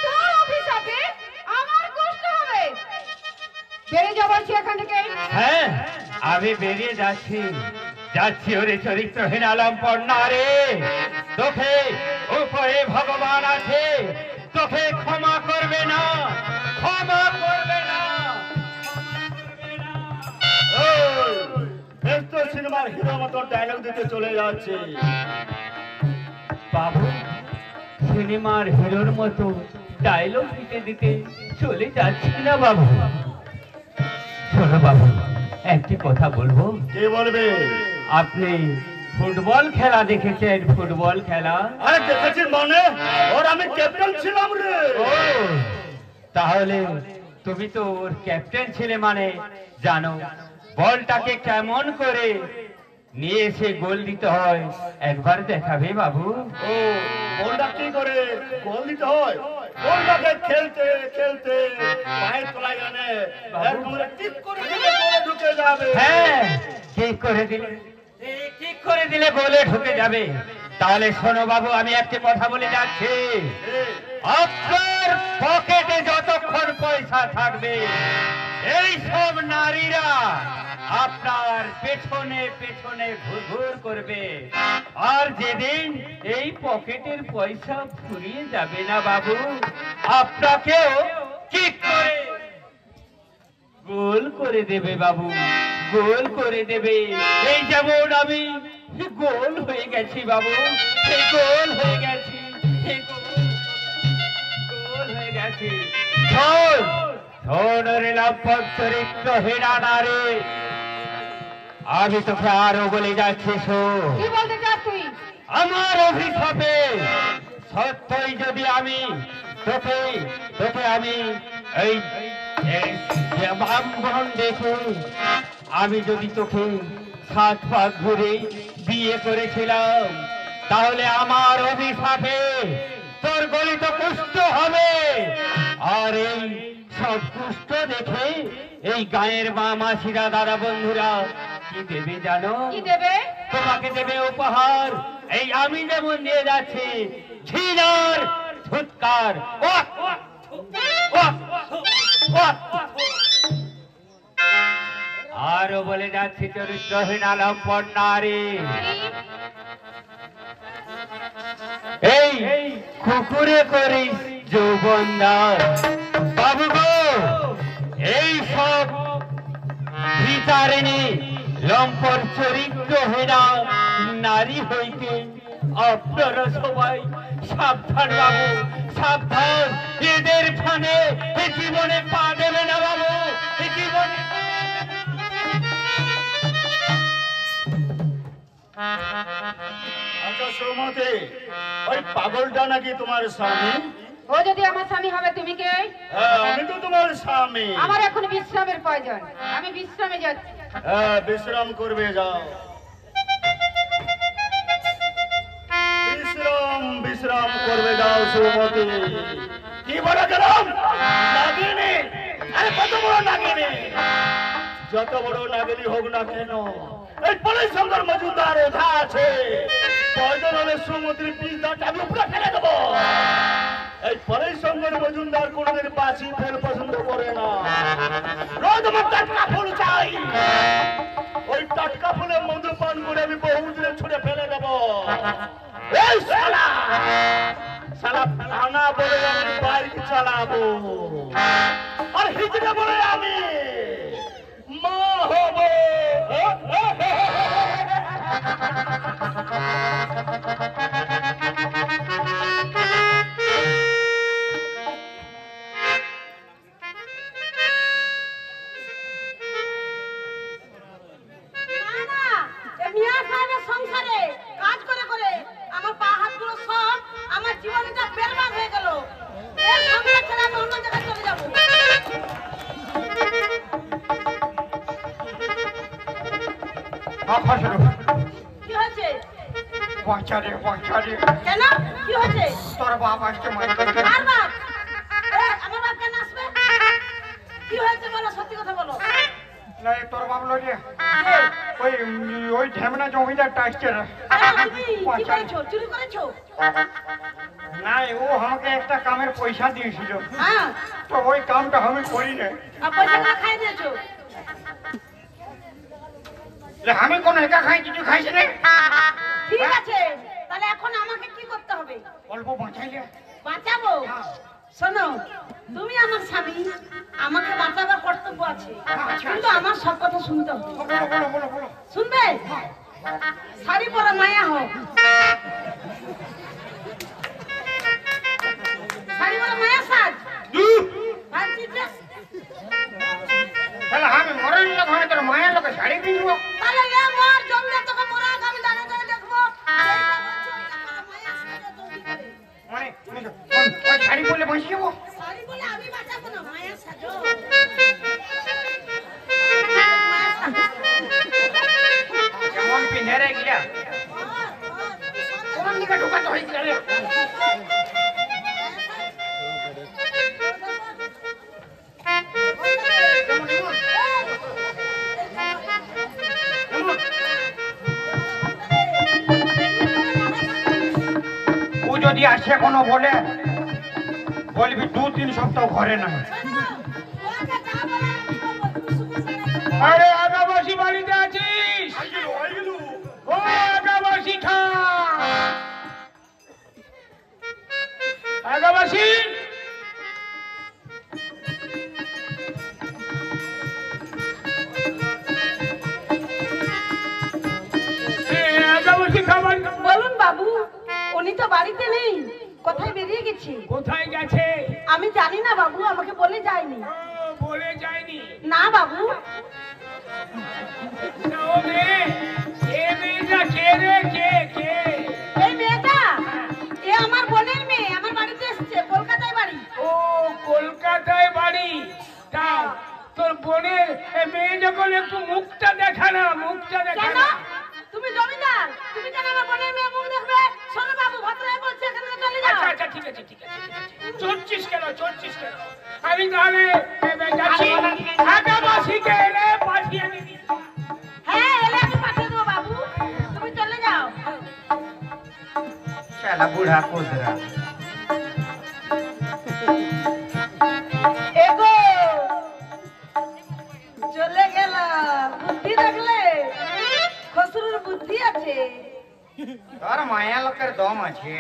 তোর অভিশাপে আমার কষ্ট হবে? বেরিয়ে যাবার এখান থেকে। হ্যাঁ, আমি বেরিয়ে যাচ্ছি যাচ্ছি। ওরে চরিত্রহীনা লম্পট নারী, তোকে উপরে ভগবান আছে, তোকে ক্ষমা করবে না, ক্ষমা করবে না। সিনেমার হিরো মতো ডায়লগ দিতে চলে যাচ্ছে। বাবু, সিনেমার হিরোর মতো ডায়লগ দিতে দিতে চলে যাচ্ছি না বাবু। শোনো বাবু, একটি কথা বলবো। কে বলবে? আপনি ফুটবল খেলা দেখেছেন? ফুটবল খেলা? আরে দেখেছি মানে, ওর আমি ক্যাপ্টেন ছিলাম রে। ও, তাহলে তুমি তো ওর ক্যাপ্টেন ছিলে, মানে জানো বলটাকে কেমন করে নিয়ে এসে গোল দিতে হয়। একবার দেখাবে বাবু? ও, বলটা কি করে গোল দিতে হয়? বলটাকে খেলতে খেলতে পায়ের তলায় জানে একবারে টিপ করে দিলে গোলে ঢুকে যাবে। হ্যাঁ, ঠিক করে দিলে, ঠিক করে দিলে গোলে ঢুকে যাবে। তাহলে শোনো বাবু, আমি একটি কথা বলে যাচ্ছি। আপনার পকেটে যতক্ষণ পয়সা থাকবে, এই সব নারীরা আপনার পেছনে পেছনে ঘুরঘুর করবে। আর যেদিন এই পকেটের পয়সা ফুরিয়ে যাবে না বাবু, আপনাকেও ঠিক করে গোল করে দেবে বাবু, গোল করে দেবে। এই যেমন আমি গোল হয়ে গেছি বাবু, এই গোল হয়ে গেছি, এই গোল হয়ে গেছি। শোন শোন রে লম্পট চরিত্রহীনা নারী, আমি তোকে আরো বলে যাচ্ছি, শোন। কি বলতে চাস তুই? আমার অভিশাপে সত্যই যদি আমি তোকে তোকে আমি এই ব্রাহ্মণ দেখে আমি যদি তোকে 7 পাক ঘুরে বিয়ে করেছিলাম, তাহলে আমার অভিশাপে তোর গলিত কুষ্ঠ হবে। আর এই সব কুষ্ঠ দেখে এই গায়ের মা মাসিরা দাদা বন্ধুরা কি দেবে জানো? কি দেবে? তোমাকে দেবে উপহার। এই আমি যেমন দিয়ে যাচ্ছি ঝিনার ফুৎকার। আরো বলে যাচ্ছি চরিত্রহীনা লম্পট নারী, এই কুকুরে করিস যৌবন দান। বাবু গো, এই সব বিচারিণী লম্পট চরিত্রহীনা নারী হইতে আপনারা সবাই সাবধান বাবু, সাবধান। এদের ফানে জীবনে পা দেবে না বাবু, জীবনে। আচ্ছা সৌমতি, ওই পাগলটা নাকি তোমার স্বামী? ও যদি আমার স্বামী হবে, তুমি কে? হ্যাঁ, আমি তো তোমার স্বামী। আমার এখন বিশ্রামের প্রয়োজন, আমি বিশ্রামে যাচ্ছি। হ্যাঁ, বিশ্রাম করবে, যাও। বিশ্রাম বিশ্রাম করবে, যাও সৌমতি। কি বলে গেলাম? নাগিনী, আরে কত বড় নাগিনী! যত বড় নাগিনী হোক না কেন, এই পরিশঙ্কর মজুমদার ওঠা আছে। প্রয়োজন হলে সৌমতির পিছটা আমি উপরে ফেলে দেবো। এই পরেশঙ্কর মজুমদার কোনোদিন বাসি ফেল পছন্দ করে না। রোজ আমার টাটকা ফুল চাই। ওই টাটকা ফুলে মধু পান করে আমি বহুদিনে ছুঁড়ে ফেলে দেব। এই শালা শালা ভাঙা বলে আমি বাইক চালাবো, আর হিজড়ে বলে আমি মা হবো। সংসারে কাজ করে করে আমার পা হাতগুলো সব আমার জীবনটা বেরবাদ হয়ে গেল। এই সংসার ছেড়ে আমি অন্য জায়গায় চলে যাবো। কি হয়েছে? বাঁচারে বাঁচারে। কেন কি হয়েছে? তোর বাপ আসছে মারি। আর বাপ? আমার বাপ কেন আসবে? কি হয়েছে বলো, সত্যি কথা বলো। না তোর বাপ লড়িয়ে ওই ঝামেলা জমিদারটা আসছে না। তুমি কি করেছো? চুরি করেছো? না ও আমাকে একটা কামের পয়সা দিয়েছিল, হ্যাঁ, তো ওই কামটা আমি করি না। আর পয়সা না খাই দিয়েছো? আমি কোন একা খাইছি, তুই খাইছি না? ঠিক আছে, তাহলে এখন আমাকে কি করতে হবে? অল্প বাঁচাইলে বাঁচাবো? শোনো, তুমি আমার স্বামী, আমাকে বাঁচাবার কর্তব্য আছে, কিন্তু আমার সব কথা শুনতে হবে। বলো বলো বলো। শুনবে? শাড়ি পরা মায়া হোক, শাড়ি পরা মায়া সাজ তাহলে আমি মরের লোক হয়, তোর মায়ের লোকে শাড়ি পিনবো। তাহলে এ মর জমলে তোকে মরা আমি দাঁড়িয়ে দাঁড়িয়ে দেখবো। মানে ওই শাড়ি পরলে বাঁচি যাবো? শাড়ি বলে আমি বাঁচাবো না, মায়া সাজো। কেমন পিন্ধে রে গিয়া কোন দিকে ঢুকাতে হয়েছিল রে? ও যদি আসে কোনো বলে বলবি 2-3 সপ্তাহ ঘরে না। আরে আগাবাসী বাড়িতে আছিস? ও আগাবাসী খা আগাবাসী, আগাবাসী খাবার। বলুন বাবু, উনি তো বাড়িতে নেই, কোথায় বেরিয়ে গেছে? কোথায় গেছে? আমি জানি না বাবু, আমাকে বলে যায়নি। বলে যায়নি? না বাবু। ও মেয়ে, এ মেয়েটা কে রে? কে কে? এই মেয়েটা এ আমার বোনের মেয়ে, আমার বাড়িতে এসেছে, কলকাতায় বাড়ি। ও কলকাতায় বাড়ি। তা তোর বোনের মেয়ে যখন একটু মুখটা দেখা না, মুখটা দেখা কেন? না। তুমি জমিদার, তুমি কেন আমার বোনের মেয়ে মুখ দেখবে? শোনো বাবু, ভদ্রায় বলছে, এখান থেকে চলে যাও। আচ্ছা আচ্ছা, ঠিক আছে ঠিক আছে। চলছিস কেন? চলছিস কেন? আমি তাহলে যাচ্ছি, আগাবাসীকে এনে পাঠিয়ে দিবি। হ্যাঁ, এলে আমি পাঠিয়ে দেবো বাবু, তুমি চলে যাও। শালা বুড়া কোদরা। এগো চলে গেল, বুদ্ধি দেখলে? খসরুর বুদ্ধি আছে। তোর মায়া লোকের দম আছে।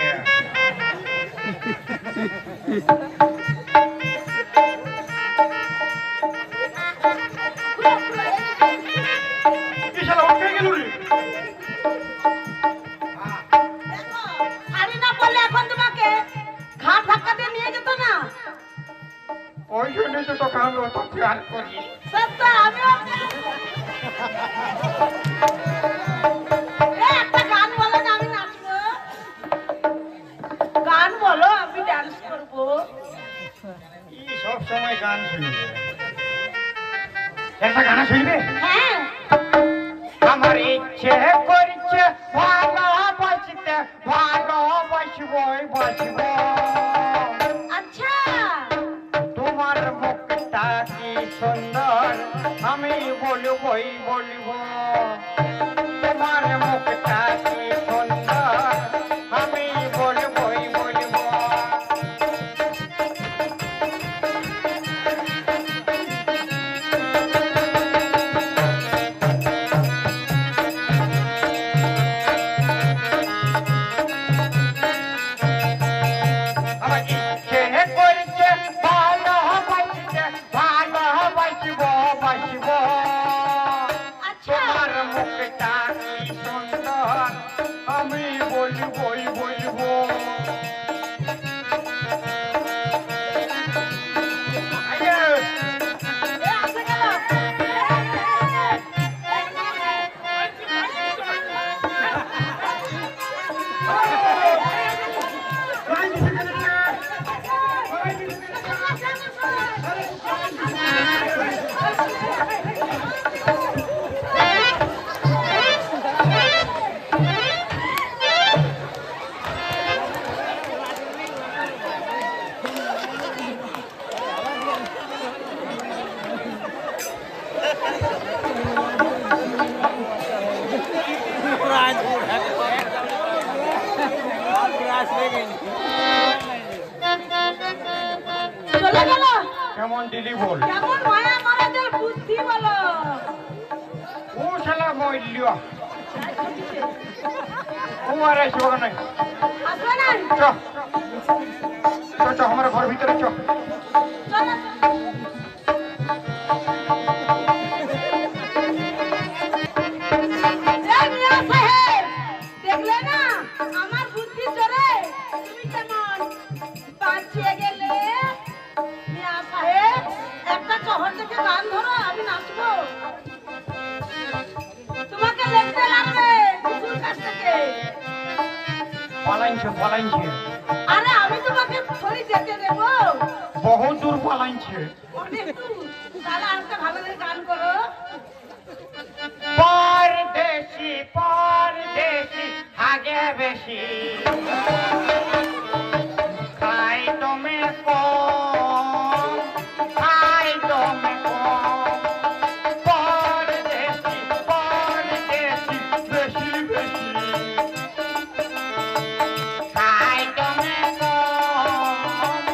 দেখো, শাড়ি না পরলে এখন তোমাকে ঘাট ধাক্কা দিয়ে নিয়ে যেত না। ওই জন্যই তো তোকে আমি অত খেয়াল করি। সত্য, আমিও একটা গান বলো না, আমি নাচবো। গান বলো, আমি ডান্স করবো। সব সময় গান শুনবে। একটা গানা শুনবে? হ্যাঁ, আমার ইচ্ছে করছে ভালোবাসতে, ভালোবাসবই বাসব। আচ্ছা, তোমার মুখটা কি সুন্দর, আমি বলবই বলবো। তোমার মুখটা কি সুন্দর, আমি বলবই বলবো। চলে গেল। কেমন দিলি বল? কেমন মায়া মরাদের বুদ্ধি বলো। ও শালা মইল ও আর আসবে না। আসবে না? চ চ চ আমার ঘর ভিতরে চ। চলো। এই মিয়া সাহেব, দেখলে না আমার বুদ্ধি জোরে তুমি কেমন বাঁচিয়ে গেলে? মিয়া সাহেব, একটা শহর থেকে গান ধরো, আমি নাচবো। তোমাকে লিখতে লাগবে দুপুর কাছ থেকে। পালাইছে আরে আমি তোমাকে থরি যেতে দেবো। বহুত দূর পালাইছে। অনেক দূর। তাহলে আরেকটা ভালো করে গান করো। परदेसी परदेसी आगे बेसी खाई तो में कौन खाई तो में कौन परदेसी परदेसी बेसी बेसी खाई तो में कौन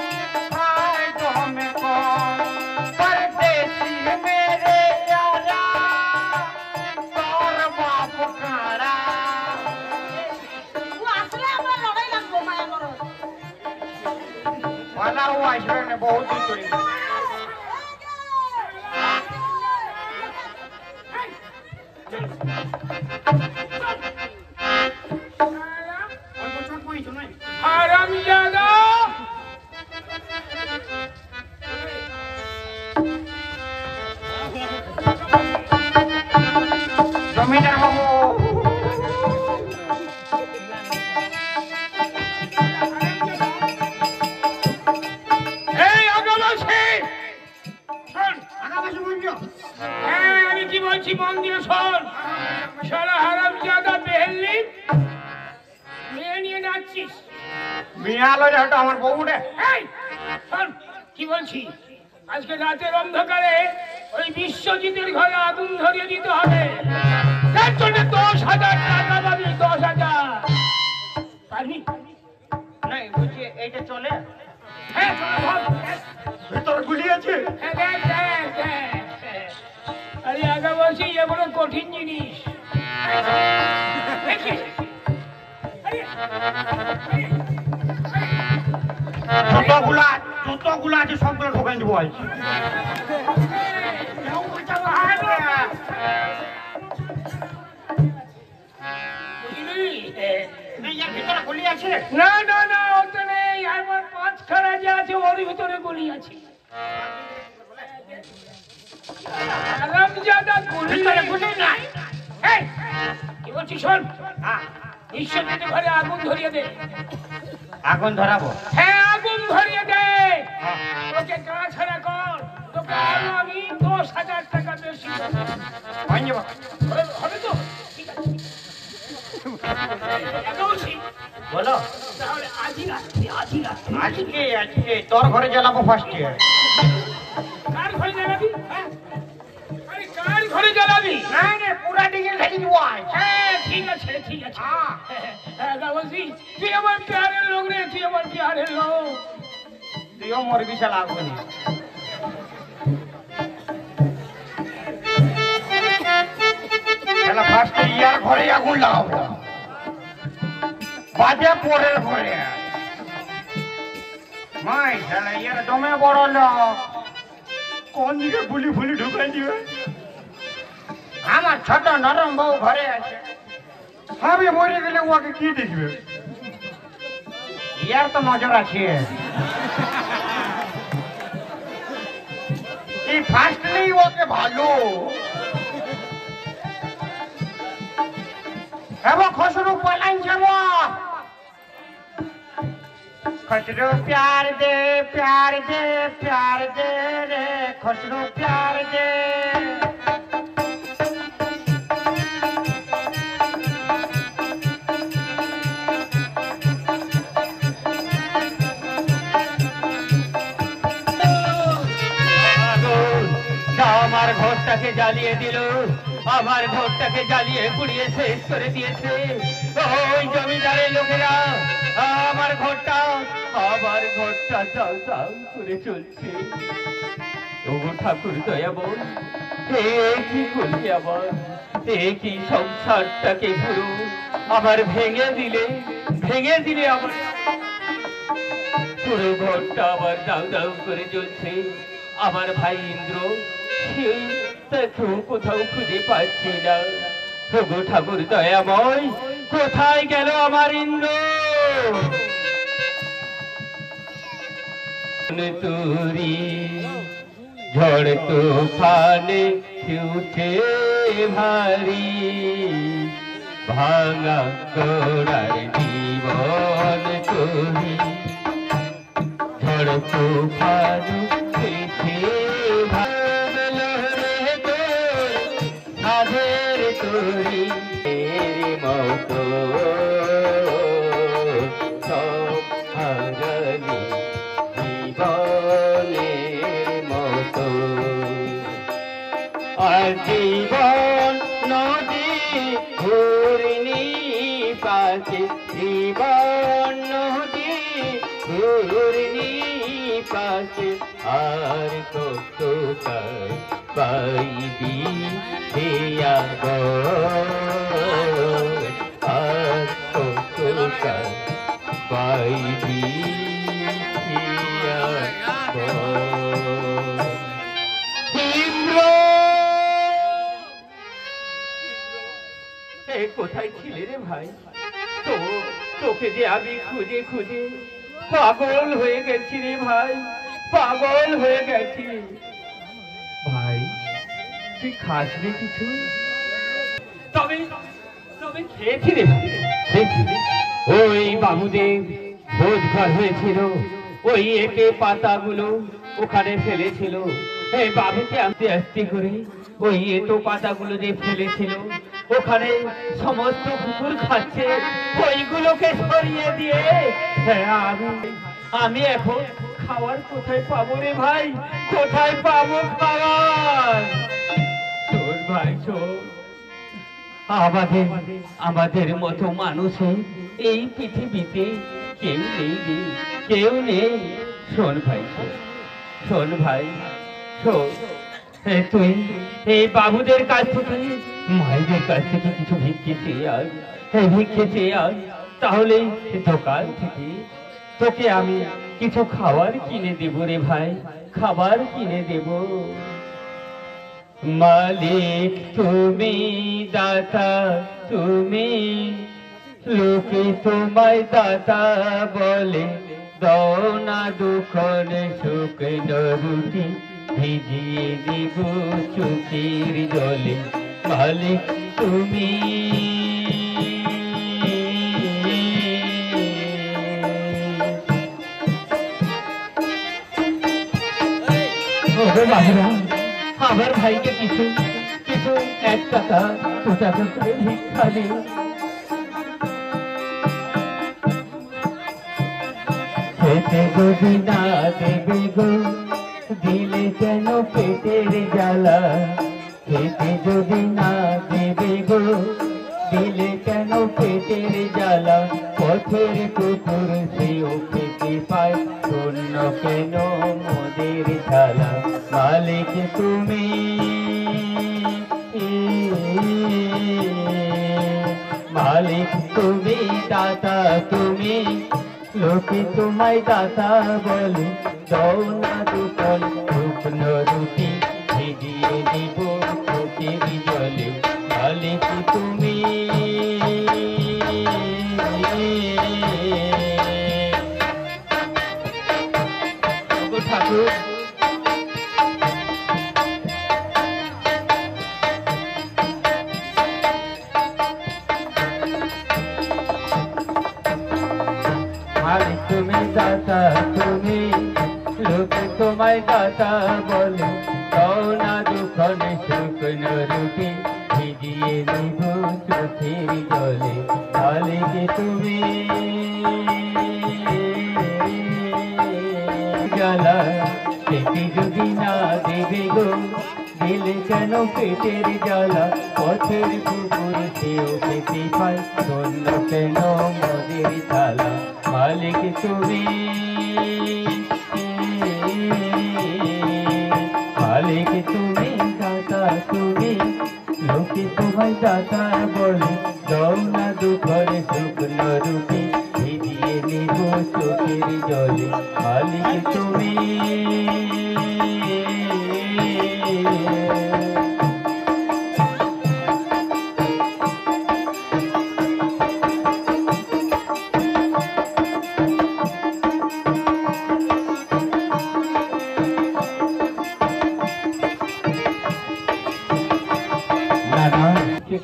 खाई तो में कौन परदेसी मेरे यारा ও আসলে আমার লড়াই লাগবো মায়া করো। बहुत दूर হারামজাদা জমিদার বাবু আমি কি বলছি মন দিয়ে শোন। সারা হারামজাদা বেহেল্লি মেয়ে নিয়ে নাচছিস। মিয়ালো রে হটা আমার বউ রে। এই শোন কি বলছি, আজকে রাতের অন্ধকারে ওই বিশ্বজিতের ঘরে আগুন ধরিয়ে দিতে হবে। তার জন্য 10,000 টাকা পাবি। 10,000 পারবি? নাই বুঝি এইটা চলে হ্যাঁ চলো ভাব। ভিতরে গুলি আছে। হ্যাঁ, দেখ, দেখ, দেখ। আরে আগে বলছি এ বড় কঠিন জিনিস। দেখিস? আরে, জুতোগুলা আছে সবগুলো ঢোকাই দেবো আজ। বুঝলি? ভিতরে গুলি আছে। না না না ওটা নেই, আমার 5খানা যে আছে ওর ভিতরে গুলি আছে। হারামজাদা গুলি ভিতরে গুলি নাই। এই, কি বলছিস শোন। বিশ্বজিতের ঘরে আগুন ধরিয়ে দে। আগুন ধরাবো। হ্যাঁ আগুন ধরিয়ে দে। তোকে কাজ ছাড়া কর, তোকে আরো আমি 10,000 টাকা বেশি দেবো। হবে তো? ঠিক আছে। বলছি বলো তাহলে আজই রাত্রি আজকে তোর ঘরে জ্বালাবো ফার্স্টে। কার ঘরে জ্বালাবি? হ্যাঁ? আরে কার ঘরে জ্বালাবি? নাই রে পুরা ডিজেল ঢেকে দিব আজ। হ্যাঁ ঠিক আছে ঠিক আছে। হ্যাঁ বলছি তুই আমার প্যারের লোক রে, তুই আমার প্যারের লোক। তুইও মরবি শালা আগুনে। শালা ফার্স্টে ইয়ার ঘরে আগুন লাগাবো, বাজে পরের ঘরে। মাই শালা ইয়ার দমে বড় লোক, কোন দিকে গুলি ফুলি ঢুকাই দিবে। আমার ছোট নরম বউ ঘরে আছে, আমি মরে গেলে ওকে কি দেখবে? ইয়ার তো নজর আছে। এই ফার্স্টলি ওকে ভালো এবার খসরু পালাইন যাব। खसरू प्यार दे प्यार दे प्यार दे रे खसरू प्यार दे। আমার ঘরটাকে জ্বালিয়ে দিল, আমার ঘরটাকে জ্বালিয়ে পুড়িয়ে শেষ করে দিয়েছে। ওই জমিদারের লোকেরা আমার ঘরটা দাও দাও করে চলছে। ও ঠাকুর দয়াবন, কি করলে আবার, কি সংসারটাকে পুরো আবার ভেঙে দিলে আবার পুরো ঘরটা আবার দাউ দাউ করে জ্বলছে। আমার ভাই ইন্দ্র, তাকেও কোথাও খুঁজে পাচ্ছি না। প্রভু ঠাকুর দয়াময়, কোথায় গেল আমার ইন্দ্র? তুরি ঝড় তুফানে ছুটে ভারী, ভাঙা গোড়ার জীবন তুরি ঝড় তুফান ছুটে সাধের তুরি মতো সব হারালি জীবনের মতো। আর জীবন নদী ঘূর্ণি পাশে, জীবন নদী ঘূর্ণি পাশে, আর কত পাইবি আর কত পাইবি। কোথায় ছিলে রে ভাই? তোকে যে আমি খুঁজে খুঁজে পাগল হয়ে গেছি রে ভাই, পাগল হয়ে গেছি। ভাই তুই খাস রে কিছু? তবে খেয়েছি রে ভাই, খেয়েছি। ওই বাবুদের ভোজ ঘর হয়েছিল, ওই এঁটে পাতাগুলো ওখানে ফেলেছিল। এই বাবুকে আস্তে আস্তে করে ওই এঁটো পাতাগুলো যে ফেলেছিল ওখানে সমস্ত কুকুর খাচ্ছে, ওইগুলোকে সরিয়ে দিয়ে আমি এখন খাওয়ার কোথায় পাবো রে ভাই? কোথায় পাবো খাওয়ার? তোর ভাই আমাদের মতো মানুষের এই পৃথিবীতে কেউ নেই রে, কেউ নেই। শোন ভাই, শোন ভাই, শোন, তুই এই বাবুদের কাছ থেকে, মায়েদের কাছ থেকে কিছু ভিক্ষে চেয়ে আয়, তাহলে দোকান থেকে তোকে আমি কিছু খাবার কিনে দেব রে ভাই, খাবার কিনে দেব। মালিক তুমি, দাতা তুমি, লোকে তোমায় দাতা বলে, দাও না দুখানে শুকনো রুটি, ভিজিয়ে দিব চোখের জলে। মালিক তুমি, আমার ভাইকে কিছু কিছু 1 টাকা 2 টাকা করে ভিক্ষা দিন। খেতে যদি না দেবে গো, দিলে কেন পেটের জ্বালা? খেতে যদি না দেবে গো, দিলে কেন পেটের জ্বালা? পথের কুকুর সেও খেতে পায়, শূন্য কেন মোদের ঝালা? মালিক তুমি, মালিক তুমি, দাতা তুমি, লোকে তোমায় দাতা বলে, দাও না দুফল শুকনো রুটি, ভিজিয়ে দিব চোখের জলে। মালিক তুমি, ঠাকুর মালিক তুমি, দাতা তুমি, লোকে তোমায় দাতা বলে, দাও না দুখানে শুকনো রুটি, ভিজিয়ে দিব চোখের জলে। মালিক তুমি, জ্বালা খেতে যদি না দেবে গো, দিলে কেন পেটের জ্বালা পথের কুকুর সেও পেতে পায় ধন্য কেন মদের থালা মালিক তুমি মালিক তুমি দাতা তুমি লোকে তোমায় দাতা বলে দাও না দুঃখরে শুকনো রুটি ভিজিয়ে নিব চোখের জলে মালিক তুমি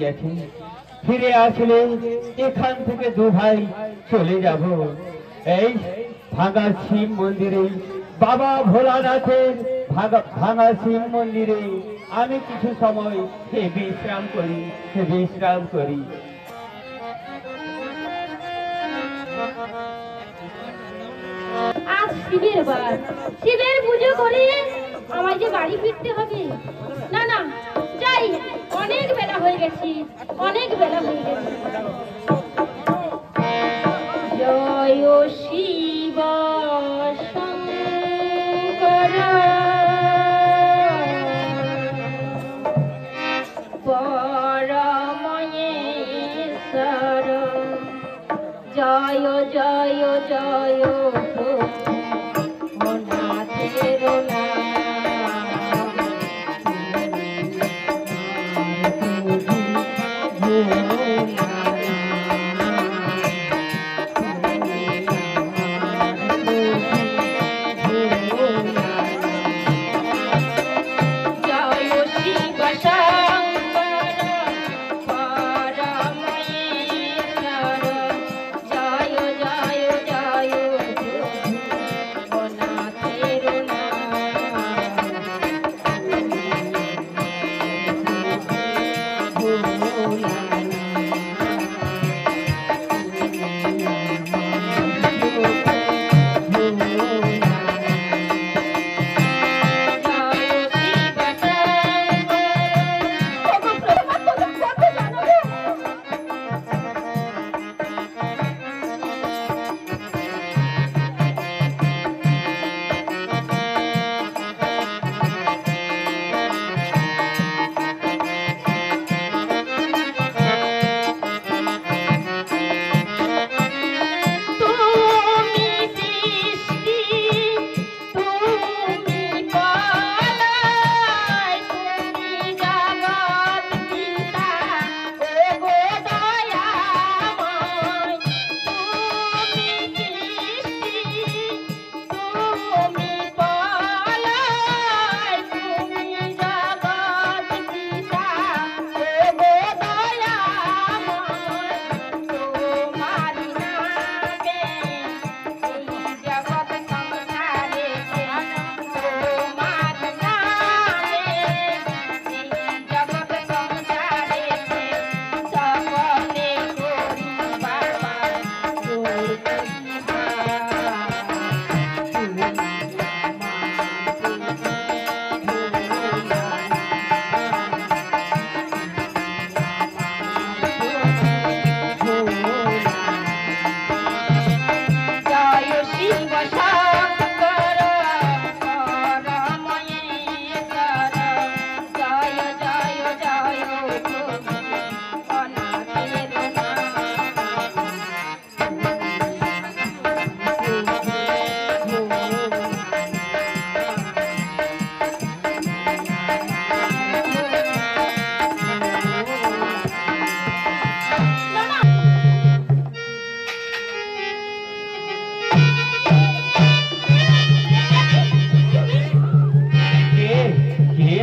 গেছে ফিরে আসলে এখান থেকে দু ভাই চলে যাব এই ভাঙা শিব মন্দিরে বাবা ভোলানাথের ভাঙা শিব মন্দিরে আমি কিছু সময় বিশ্রাম করি আজ শিবের বার, শিবের পুজো করে আমায় যে বাড়ি ফিরতে হবে। না না যাই, অনেক বেলা হয়ে গেছে। জয় শিব শঙ্কর পরময়েশ্বর জয় জয় জয় নাথের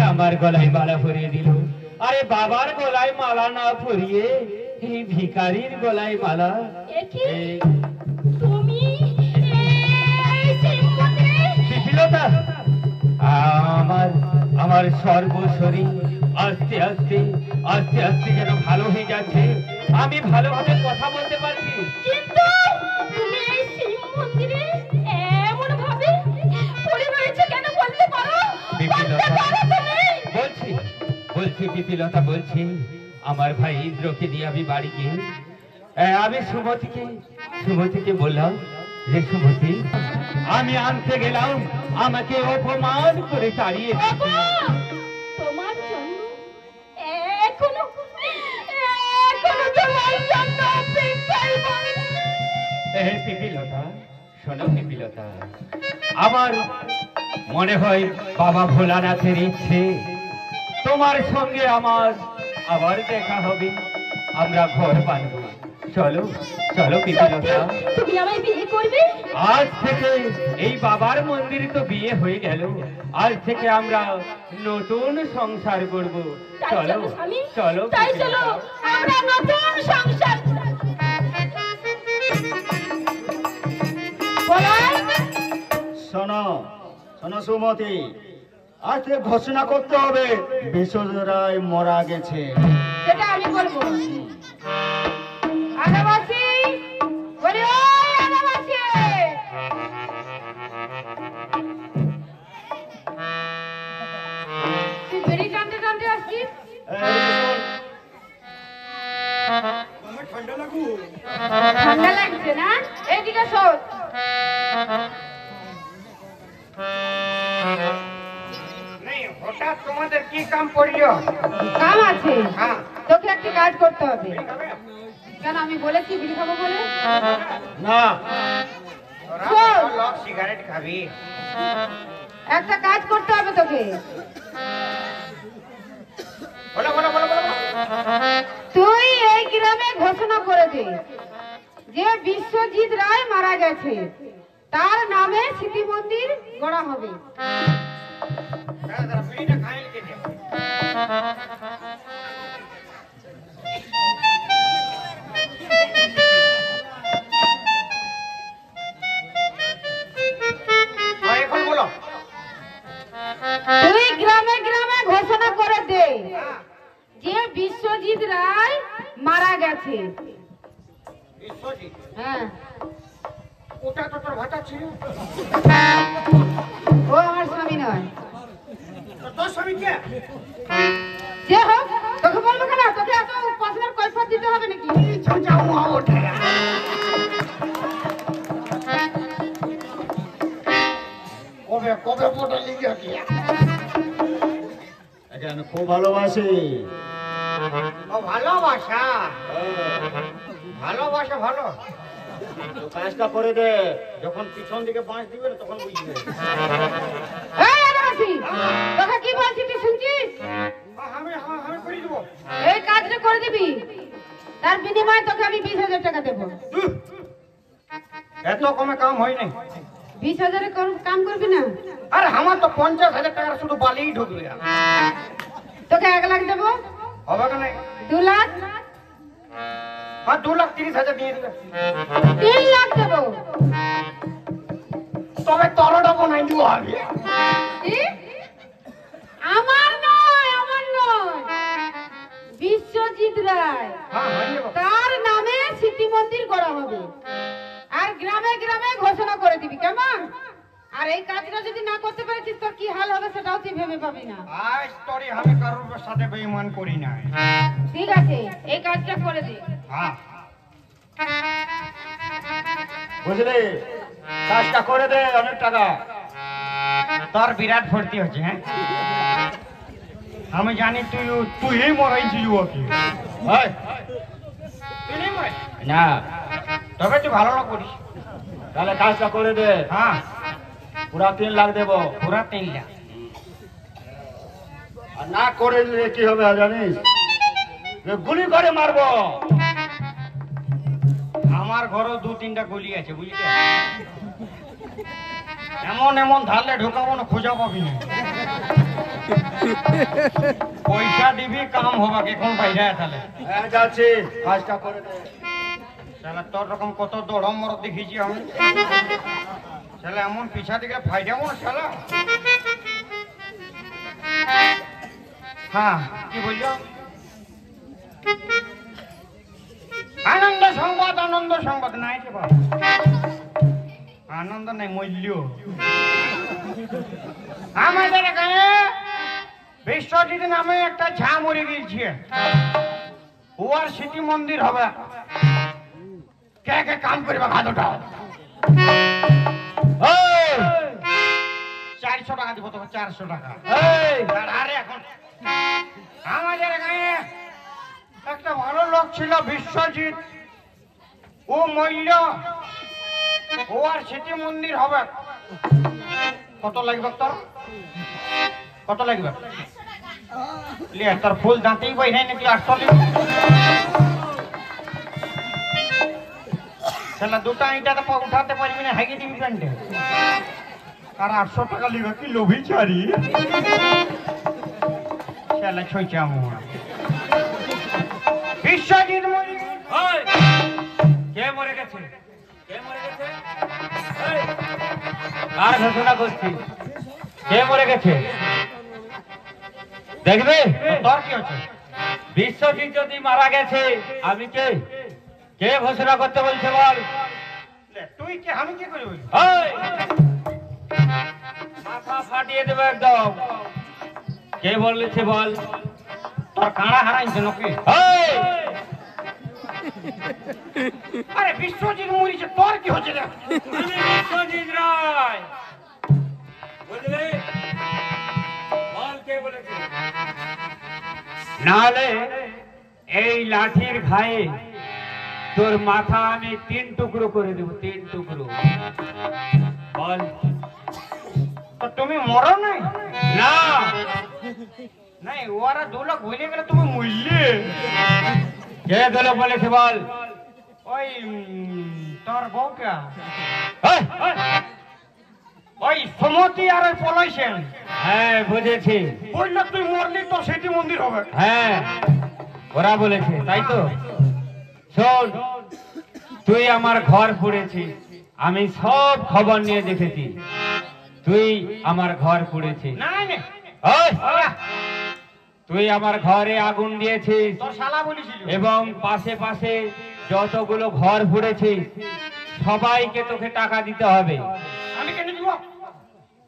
আমার গলায় মালা পরিয়ে দিল। আরে বাবার গলায় মালা না পরিয়ে এই ভিখারির গলায় মালা। তুমি আমার সর্বশরীর আস্তে আস্তে আস্তে আস্তে যেন ভালো হয়ে যাচ্ছে। আমি ভালোভাবে কথা বলতে পারছি, কিন্তু তুমি এই শিব মন্দিরে এমন ভাবে পড়ে রয়েছে কেন বলতে পারো? বলতে পারো তুমি? বলছি বলছি পিপিলতা বলছি, আমার ভাই ইন্দ্রকে নিয়ে আমি বাড়ি গিয়ে আমি সুমতিকে বললাম যে সুমতি, আমি আনতে গেলাম, আমাকে অপমান করে তাড়িয়ে দিয়েছে। তোমার জন্য এখনো তোমার জন্য অপেক্ষায় বসে। পিপিলতা, শোনো পিপিলতা, আমার মনে হয় বাবা ভোলানাথের ইচ্ছে তোমার সঙ্গে আমার আবার দেখা হবে, আমরা ঘর বাঁধব। চলো চলো পিপিলতা, তুমি আমায় বিয়ে করবে? আজ থেকে এই বাবার মন্দিরে তো বিয়ে হয়ে গেল, আজ থেকে আমরা নতুন সংসার করব। তাই চলো চলো স্বামী, চলো তাই চলো আমরা নতুন সংসার। বলাই শোনো শোনো সুমতি, আজকে ঘোষণা করতে হবে বিশ্বজোড়ায় মারা গেছে। সেটা আমি বলবো। আদাবাসী বলি, ওই আদাবাসী, তুই বেরি টানতে টানতে আসছিস? ঠান্ডা লাগছে না? এইদিকে শোন, হঠাৎ তোমাদের কি কাম পড়লো? কাম আছে, হ্যাঁ, তোকে একটা কাজ করতে হবে। কেন আমি বলেছি বিড়ি খাবো বলে? না, শোন, লোক সিগারেট খাবি? একটা কাজ করতে হবে তোকে। বলো বলো বলো বলো। তুই এই গ্রামে ঘোষণা করে দে যে বিশ্বজিৎ রায় মারা গেছে, তার নামে স্মৃতি মন্দির গড়া হবে। বিড়িটা খাই লিখে দে। এখন বলো। তুই গ্রামে গ্রামে ঘোষণা করে দে যে বিশ্বজিৎ রায় মারা গেছে। বিশ্বজিৎ, হ্যাঁ, ওটা তো তোর ভাতা ছিল। ও আমার স্বামী নয়। তোর স্বামী কে? যে হোক, তোকে বলবো কেন? তোকে এত পার্সোনাল কৈফিয়ত দিতে হবে নাকি? কবে কবে মোটা লিখে কি? একে আমি খুব ভালোবাসি। ও ভালোবাসা, ভালোবাসা ভালো। তো কাজটা করে দে, যখন পিছন দিকে বাঁশ দিবে না তখন বুঝবে। এই আদিবাসী, তোকে কি বলছি তুই শুনছিস? আমি আমি করে দেবো। এই কাজটা করে দিবি, তার বিনিময়ে তোকে আমি 20,000 টাকা দেবো। এত কমে কাম হয় নাই। 20,000 এ কাম করবি না? আরে আমার তো 50,000 টাকার শুধু বালিই ঢুকবে। তোকে 1 লাখ দেবো। হবে কেন? 2 লাখ, হ্যাঁ 2,30,000 দিয়ে দিবে। 3 লাখ দেবো। তবে তরটা বানাই দিব আমি। কি? আমার নয়, আমার নয়, বিশ্বজিৎ রায়, হ্যাঁ হয়ে যাবো। তার নামে স্মৃতি মন্দির গড়া হবে। আর গ্রামে গ্রামে ঘোষণা করে দিবি, কেমন? আর এই কাজটা যদি না করতে পারছিস তোর কি হাল হবে সেটাও তুই ভেবে পাবি না। আজ তোরই আমি কারোর সাথে বেঈমান করি না। ঠিক আছে, এই কাজটা করে দে। হ্যাঁ বুঝলি, কাজটা করে দে, অনেক টাকা। তোর বিরাট ফুর্তি হচ্ছে। হ্যাঁ আমি জানি তুই মরাইছিস ওকে। হয় তুই নেই মরাই, না, তবে তুই ভালো না করিস। তাহলে কাজটা করে দে, হ্যাঁ পুরা 3 লাখ দেবো। পুরা 3 লাখ। আর না করে দিলে কি হবে জানিস? যে গুলি করে মারবো। আমার ঘরও 2-3টা গলি আছে, বুঝলি? এমন এমন ধারলে ঢুকাবো না, খোঁজা পাবি না। পয়সা দিবি, কাম হবাকে কোন বাইরে তাহলে। হ্যাঁ যাচ্ছি, কাজটা করে দে। শালা তোর রকম কত দড়ম মরদ দেখিছি আমি। শালা এমন পিছা দিকে ফাইদাবো না শালা। হ্যাঁ কি বলছো? আনন্দ সংবাদ নাই রে বাবা। আনন্দ নাই, মূল্য। আমাদের এখানে বিশ্বজিৎ নামে একটা ঝা মরে গিয়েছে, ও আর স্মৃতি মন্দির হবে। কে কে কাম করবে ভাতটা? 400 টাকা দিব তোকে, 400 টাকা। আরে এখন আমাদের গায়ে একটা ভালো লোক ছিল বিশ্বজিৎ, ও মূল্য, ও আর স্মৃতি মন্দির হবে। কত লাগবে তোর? কত লাগবে? লিয়ে তোর ফুল দাঁতেই বই নাই নাকি 800 লিখবে? শালা দুটা ইটা তো উঠাতে পারবি না, হাগি দিবি প্যান্টে। আর 800 টাকা লিখবে, কি লোভী চারি। শালা ছইচা মোয়া বিশ্বজিৎ মরে কে মরে গেছে? কে মরে গেছে? কার ঘোষণা করছি? কে মরে গেছে দেখবে? তোর কি হচ্ছে? বিশ্বজিৎ যদি মারা গেছে, আমি কে? কে ঘোষণা করতে বলছে বল? তুই কে? আমি কি করি? মাথা ফাটিয়ে দেবে একদম। কে বলেছে বল? তোর কাঁড়া হারাইছে নাকি? আরে বিশ্বজিৎ মরিছে, তোর কি হচ্ছে? বিশ্বজিৎ রায় বুঝলে? বল কে বলেছে? নাহলে এই লাঠির ঘায়ে তোর মাথা আমি 3 টুকরো করে দেবো, 3 টুকরো। বল। তো তুমি মরো নাই? না নাই, ওরা 2 লাখ বলে গেলে তুমি মরলে। কে দিল বলেছে বল? ওই তোর বউকা, এই, এই, ওই সমতি আর ওই পলাইছেন। হ্যাঁ বুঝেছি। বললো তুই মরলি তোর স্মৃতি মন্দির হবে। হ্যাঁ ওরা বলেছে, তাই তো? শোন, তুই আমার ঘর পুড়েছিস, আমি সব খবর নিয়ে দেখেছি। তুই আমার ঘর পুড়েছিস। নাই না, ওই, তুই আমার ঘরে আগুন দিয়েছিস তোর শালা বলেছিল। এবং পাশে পাশে যতগুলো ঘর পুড়েছিস সবাইকে তোকে টাকা দিতে হবে। আমি কেন দিব?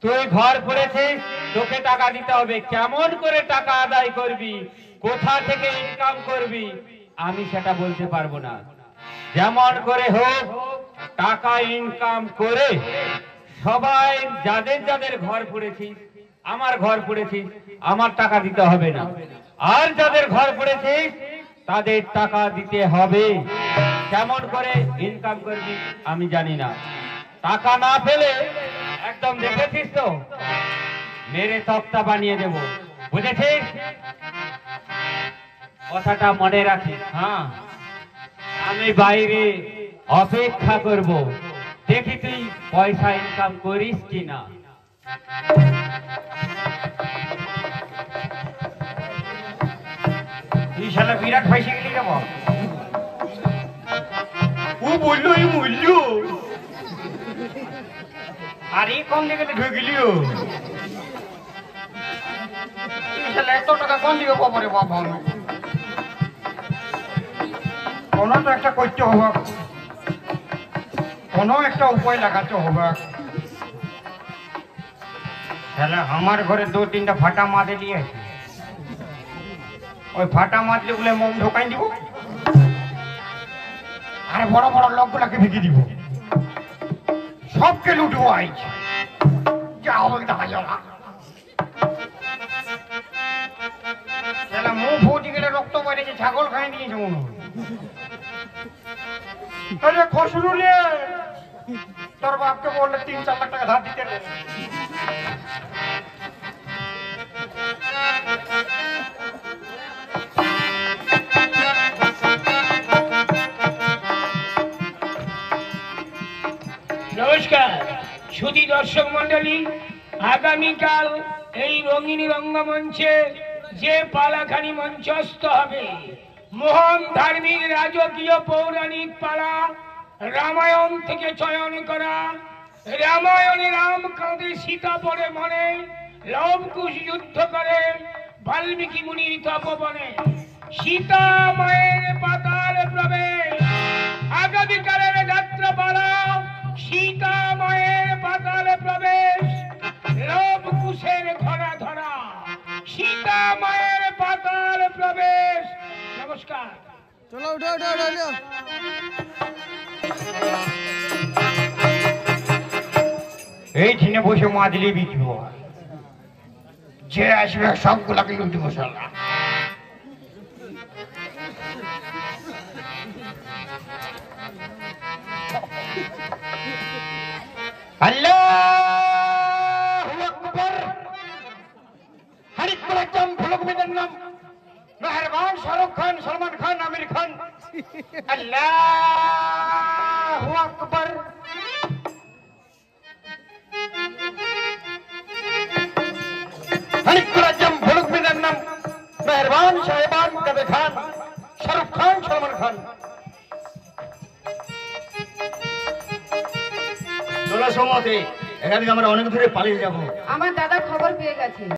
তুই ঘর পুড়েছিস, তোকে টাকা দিতে হবে। কেমন করে টাকা আদায় করবি, কোথা থেকে ইনকাম করবি, আমি সেটা বলতে পারবো না। যেমন করে হোক টাকা ইনকাম করে সবাই, যাদের যাদের ঘর পুড়েছিস, আমার ঘর পুড়েছিস, আমার টাকা দিতে হবে না। আর যাদের ঘর পুড়েছিস তাদের টাকা দিতে হবে। কেমন করে ইনকাম করবি আমি জানি না। টাকা না পেলে একদম দেখেছিস তো, মেরে তক্তা বানিয়ে দেব, বুঝেছিস? কথাটা মনে রাখিস। হ্যাঁ, আমি বাইরে অপেক্ষা করব, দেখি তুই পয়সা ইনকাম করিস কিনা। তুই শালা বিরাট পয়সা গেলি যাব। ও বললো এই মূল্য, আর এই কম দিকে ঢুকে গেলিও। তুই শালা এত টাকা কোন দিকে পাবো রে বাবা? কোনো তো একটা করতে হবে, কোনো একটা উপায় লাগাতে হবে। তাহলে আমার ঘরে 2-3টা ফাটা মাদে নিয়ে আছে, ওই ফাটা মাদলে গুলো মোম ঢোকাই দিব, আর বড় বড় লোকগুলাকে ভেঙে দিব, সবকে লুটবো। আইজ যা হবে দেখা যাবে। তাহলে মুখ ফুটি গেলে রক্ত বেড়েছে, ছাগল খাই দিয়েছে মনে হয়। আরে খসরু রে, তোর বাপকে বললে 3-4 লাখ টাকা ধার দিতে রে। নমস্কার সুধী দর্শক মন্ডলী, আগামীকাল এই রঙিনী রঙ্গমঞ্চে যে পালাখানি মঞ্চস্থ হবে, মোহন ধার্মিক রাজকীয় পৌরাণিক পালা, রামায়ণ থেকে চয়ন করা। রামায়ণে রাম কাঁদে, সীতা পড়ে মনে, লবকুশ যুদ্ধ করে বাল্মীকি মুনির তপবনে। সীতা মায়ের পাতাল প্রবেশ, আগামীকালের যাত্রাপালা সীতা মায়ের পাতাল প্রবেশ, লবকুশের ধরা ধরা। সীতা চলো উঠো উঠো উঠো উঠো। এই দিনে বসে মাদলি বিক্রি হয়, যে আসবে সবগুলাকে লুটি মশলা। আল্লাহু আকবার। হারিক কলাম ফুলক মিদের নাম মেহরবান শাহরুখ খান, সলমান খান, আমির খান। আল্লাহু আকবার। হারিক কলাম ফুলক মিদের নাম মেহরবান সাহেবান, কবির খান, শাহরুখ খান, সলমান খান। চলো সমতে, এখান থেকে আমরা অনেক দূরে পালিয়ে যাবো। আমার দাদা খবর পেয়ে গেছে।